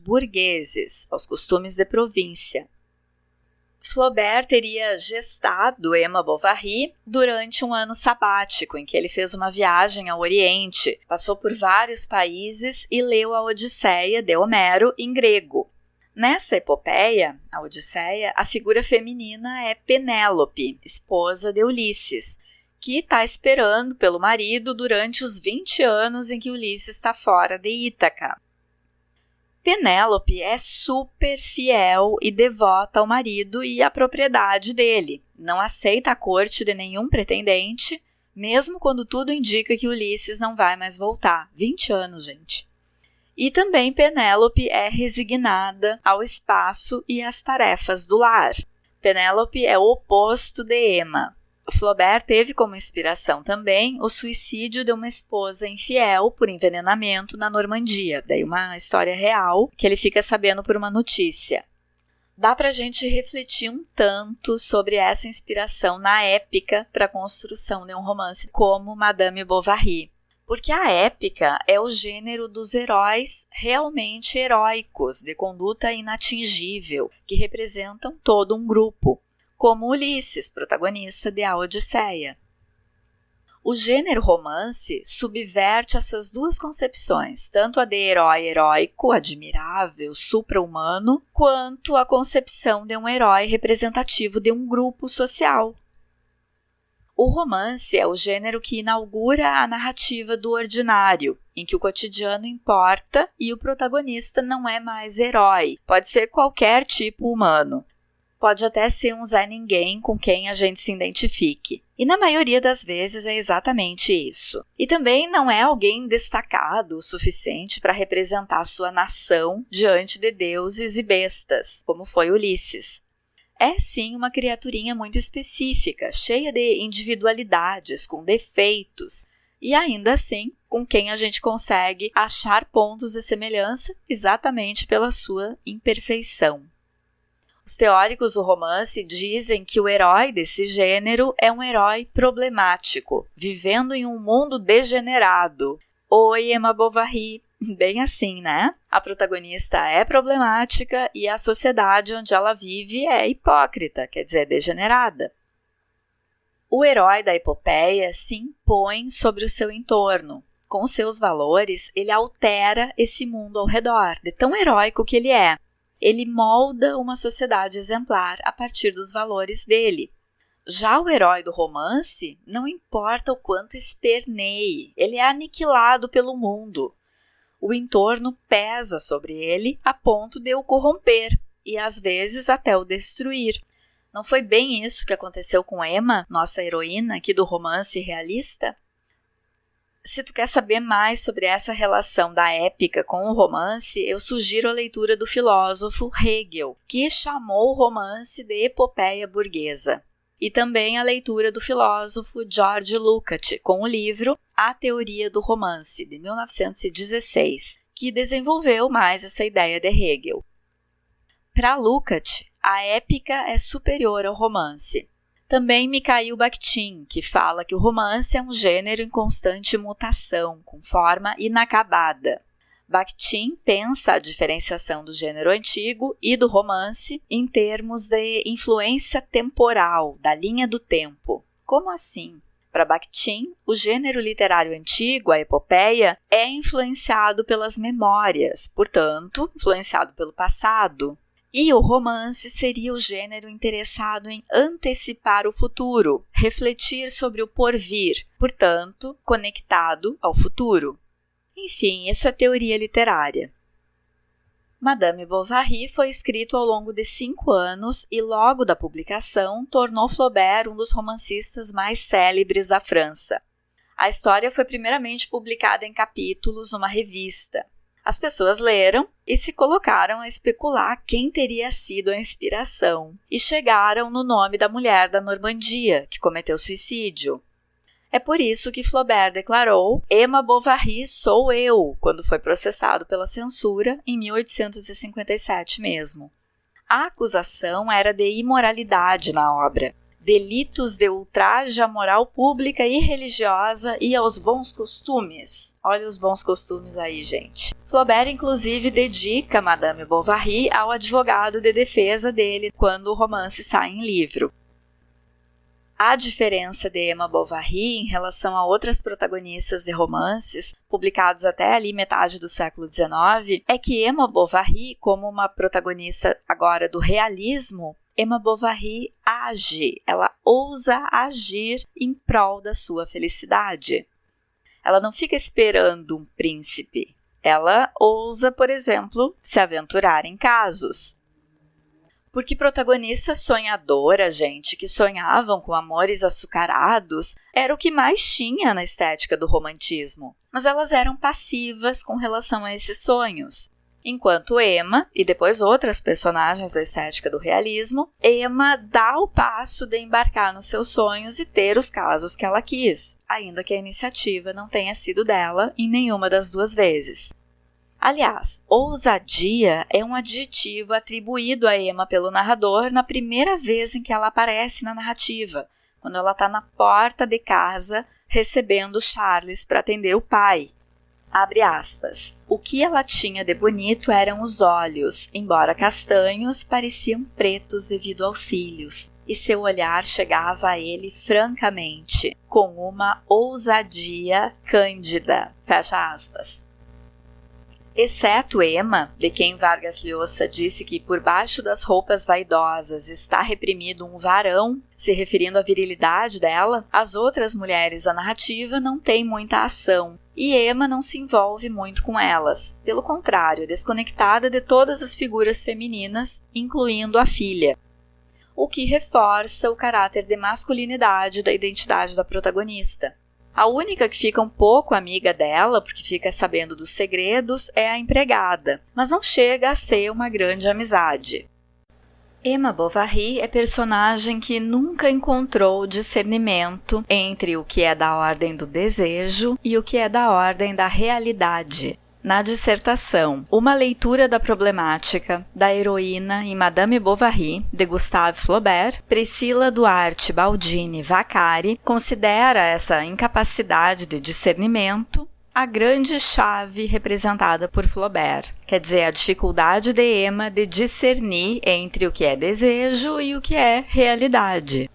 Speaker 1: burgueses, aos costumes de província. Flaubert teria gestado Emma Bovary durante um ano sabático, em que ele fez uma viagem ao Oriente, passou por vários países e leu a Odisseia de Homero em grego. Nessa epopeia, a Odisseia, a figura feminina é Penélope, esposa de Ulisses, que está esperando pelo marido durante os 20 anos em que Ulisses está fora de Ítaca. Penélope é super fiel e devota ao marido e à propriedade dele. Não aceita a corte de nenhum pretendente, mesmo quando tudo indica que Ulisses não vai mais voltar. 20 anos, gente. E também Penélope é resignada ao espaço e às tarefas do lar. Penélope é o oposto de Emma. Flaubert teve como inspiração também o suicídio de uma esposa infiel por envenenamento na Normandia, daí uma história real que ele fica sabendo por uma notícia. Dá pra gente refletir um tanto sobre essa inspiração na épica para a construção de um romance como Madame Bovary, porque a épica é o gênero dos heróis realmente heróicos, de conduta inatingível, que representam todo um grupo, como Ulisses, protagonista de A Odisseia. O gênero romance subverte essas duas concepções, tanto a de herói heróico, admirável, supra-humano, quanto a concepção de um herói representativo de um grupo social. O romance é o gênero que inaugura a narrativa do ordinário, em que o cotidiano importa e o protagonista não é mais herói. Pode ser qualquer tipo humano. Pode até ser um Zé Ninguém com quem a gente se identifique. E na maioria das vezes é exatamente isso. E também não é alguém destacado o suficiente para representar sua nação diante de deuses e bestas, como foi Ulisses. É sim uma criaturinha muito específica, cheia de individualidades, com defeitos, e ainda assim com quem a gente consegue achar pontos de semelhança exatamente pela sua imperfeição. Os teóricos do romance dizem que o herói desse gênero é um herói problemático, vivendo em um mundo degenerado. Oi, Emma Bovary! Bem assim, né? A protagonista é problemática e a sociedade onde ela vive é hipócrita, quer dizer, degenerada. O herói da epopeia se impõe sobre o seu entorno. Com seus valores, ele altera esse mundo ao redor, de tão heróico que ele é. Ele molda uma sociedade exemplar a partir dos valores dele. Já o herói do romance, não importa o quanto esperneie, ele é aniquilado pelo mundo. O entorno pesa sobre ele a ponto de o corromper e às vezes até o destruir. Não foi bem isso que aconteceu com Emma, nossa heroína aqui do romance realista? Se tu quer saber mais sobre essa relação da épica com o romance, eu sugiro a leitura do filósofo Hegel, que chamou o romance de epopeia burguesa. E também a leitura do filósofo George Lukács, com o livro A Teoria do Romance, de 1916, que desenvolveu mais essa ideia de Hegel. Para Lukács, a épica é superior ao romance. Também Mikhail Bakhtin, que fala que o romance é um gênero em constante mutação, com forma inacabada. Bakhtin pensa a diferenciação do gênero antigo e do romance em termos de influência temporal, da linha do tempo. Como assim? Para Bakhtin, o gênero literário antigo, a epopeia, é influenciado pelas memórias, portanto, influenciado pelo passado. E o romance seria o gênero interessado em antecipar o futuro, refletir sobre o porvir, portanto, conectado ao futuro. Enfim, isso é teoria literária. Madame Bovary foi escrito ao longo de 5 anos e logo da publicação tornou Flaubert um dos romancistas mais célebres da França. A história foi primeiramente publicada em capítulos numa revista. As pessoas leram e se colocaram a especular quem teria sido a inspiração e chegaram no nome da mulher da Normandia, que cometeu suicídio. É por isso que Flaubert declarou Emma Bovary sou eu, quando foi processado pela censura em 1857 mesmo. A acusação era de imoralidade na obra, delitos de ultraje à moral pública e religiosa e aos bons costumes. Olha os bons costumes aí, gente. Flaubert, inclusive, dedica Madame Bovary ao advogado de defesa dele quando o romance sai em livro. A diferença de Emma Bovary em relação a outras protagonistas de romances, publicados até ali metade do século XIX, é que Emma Bovary, como uma protagonista agora do realismo, Emma Bovary age, ela ousa agir em prol da sua felicidade. Ela não fica esperando um príncipe, ela ousa, por exemplo, se aventurar em casos. Porque protagonistas sonhadoras, gente, que sonhavam com amores açucarados, era o que mais tinha na estética do romantismo, mas elas eram passivas com relação a esses sonhos. Enquanto Emma, e depois outras personagens da estética do realismo, Emma dá o passo de embarcar nos seus sonhos e ter os casos que ela quis, ainda que a iniciativa não tenha sido dela em nenhuma das duas vezes. Aliás, ousadia é um adjetivo atribuído a Emma pelo narrador na primeira vez em que ela aparece na narrativa, quando ela está na porta de casa recebendo Charles para atender o pai. Abre aspas. O que ela tinha de bonito eram os olhos, embora castanhos, pareciam pretos devido aos cílios, e seu olhar chegava a ele francamente, com uma ousadia cândida. Fecha aspas. exceto Emma, de quem Vargas Llosa disse que por baixo das roupas vaidosas está reprimido um varão, se referindo à virilidade dela, as outras mulheres da narrativa não têm muita ação. E Emma não se envolve muito com elas. Pelo contrário, é desconectada de todas as figuras femininas, incluindo a filha. O que reforça o caráter de masculinidade da identidade da protagonista. A única que fica um pouco amiga dela, porque fica sabendo dos segredos, é a empregada, mas não chega a ser uma grande amizade. Emma Bovary é personagem que nunca encontrou discernimento entre o que é da ordem do desejo e o que é da ordem da realidade. Na dissertação, uma leitura da problemática da heroína em Madame Bovary, de Gustave Flaubert, Priscila Duarte Baldini Vaccari considera essa incapacidade de discernimento a grande chave representada por Flaubert, quer dizer, a dificuldade de Emma de discernir entre o que é desejo e o que é realidade.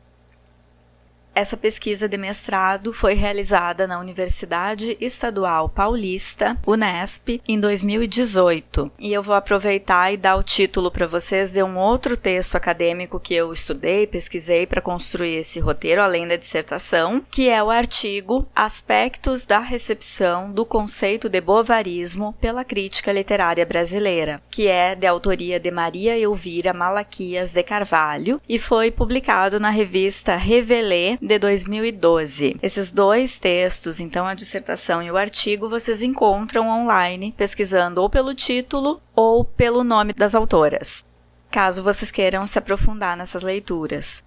Speaker 1: Essa pesquisa de mestrado foi realizada na Universidade Estadual Paulista, Unesp, em 2018. E eu vou aproveitar e dar o título para vocês de um outro texto acadêmico que eu estudei, pesquisei para construir esse roteiro, além da dissertação, que é o artigo Aspectos da recepção do conceito de bovarismo pela crítica literária brasileira, que é de autoria de Maria Elvira Malaquias de Carvalho e foi publicado na revista Revelé, de 2012. Esses dois textos, então a dissertação e o artigo, vocês encontram online pesquisando ou pelo título ou pelo nome das autoras, caso vocês queiram se aprofundar nessas leituras.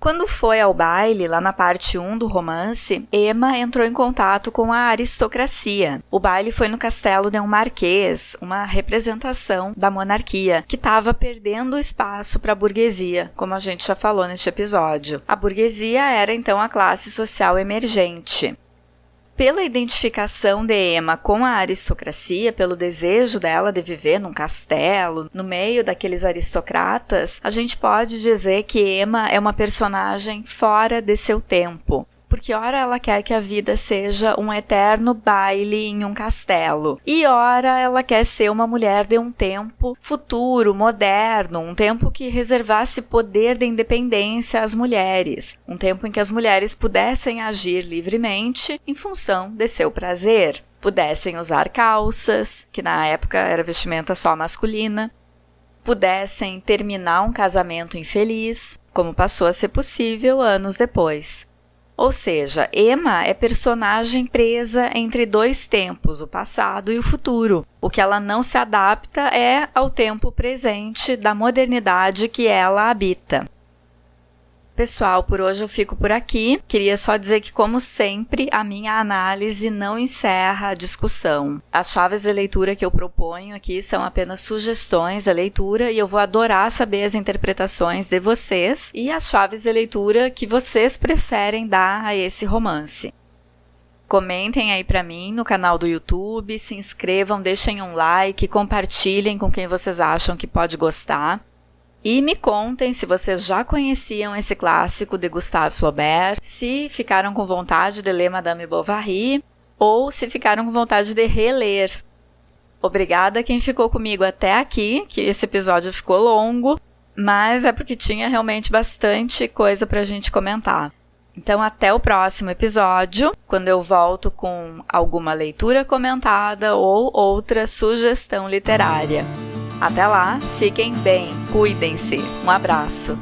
Speaker 1: Quando foi ao baile, lá na parte 1 do romance, Emma entrou em contato com a aristocracia. O baile foi no castelo de um marquês, uma representação da monarquia, que estava perdendo espaço para a burguesia, como a gente já falou neste episódio. A burguesia era então a classe social emergente. Pela identificação de Emma com a aristocracia, pelo desejo dela de viver num castelo, no meio daqueles aristocratas, a gente pode dizer que Emma é uma personagem fora de seu tempo. Porque ora ela quer que a vida seja um eterno baile em um castelo, e ora ela quer ser uma mulher de um tempo futuro, moderno, um tempo que reservasse poder de independência às mulheres, um tempo em que as mulheres pudessem agir livremente em função de seu prazer, pudessem usar calças, que na época era vestimenta só masculina, pudessem terminar um casamento infeliz, como passou a ser possível anos depois. Ou seja, Emma é personagem presa entre dois tempos, o passado e o futuro. O que ela não se adapta é ao tempo presente da modernidade que ela habita. Pessoal, por hoje eu fico por aqui. Queria só dizer que, como sempre, a minha análise não encerra a discussão. As chaves de leitura que eu proponho aqui são apenas sugestões de leitura e eu vou adorar saber as interpretações de vocês e as chaves de leitura que vocês preferem dar a esse romance. Comentem aí pra mim no canal do YouTube, se inscrevam, deixem um like, compartilhem com quem vocês acham que pode gostar. E me contem se vocês já conheciam esse clássico de Gustave Flaubert, se ficaram com vontade de ler Madame Bovary ou se ficaram com vontade de reler. Obrigada a quem ficou comigo até aqui, que esse episódio ficou longo, mas é porque tinha realmente bastante coisa pra gente comentar. Então até o próximo episódio, quando eu volto com alguma leitura comentada ou outra sugestão literária. Até lá, fiquem bem, cuidem-se. Um abraço.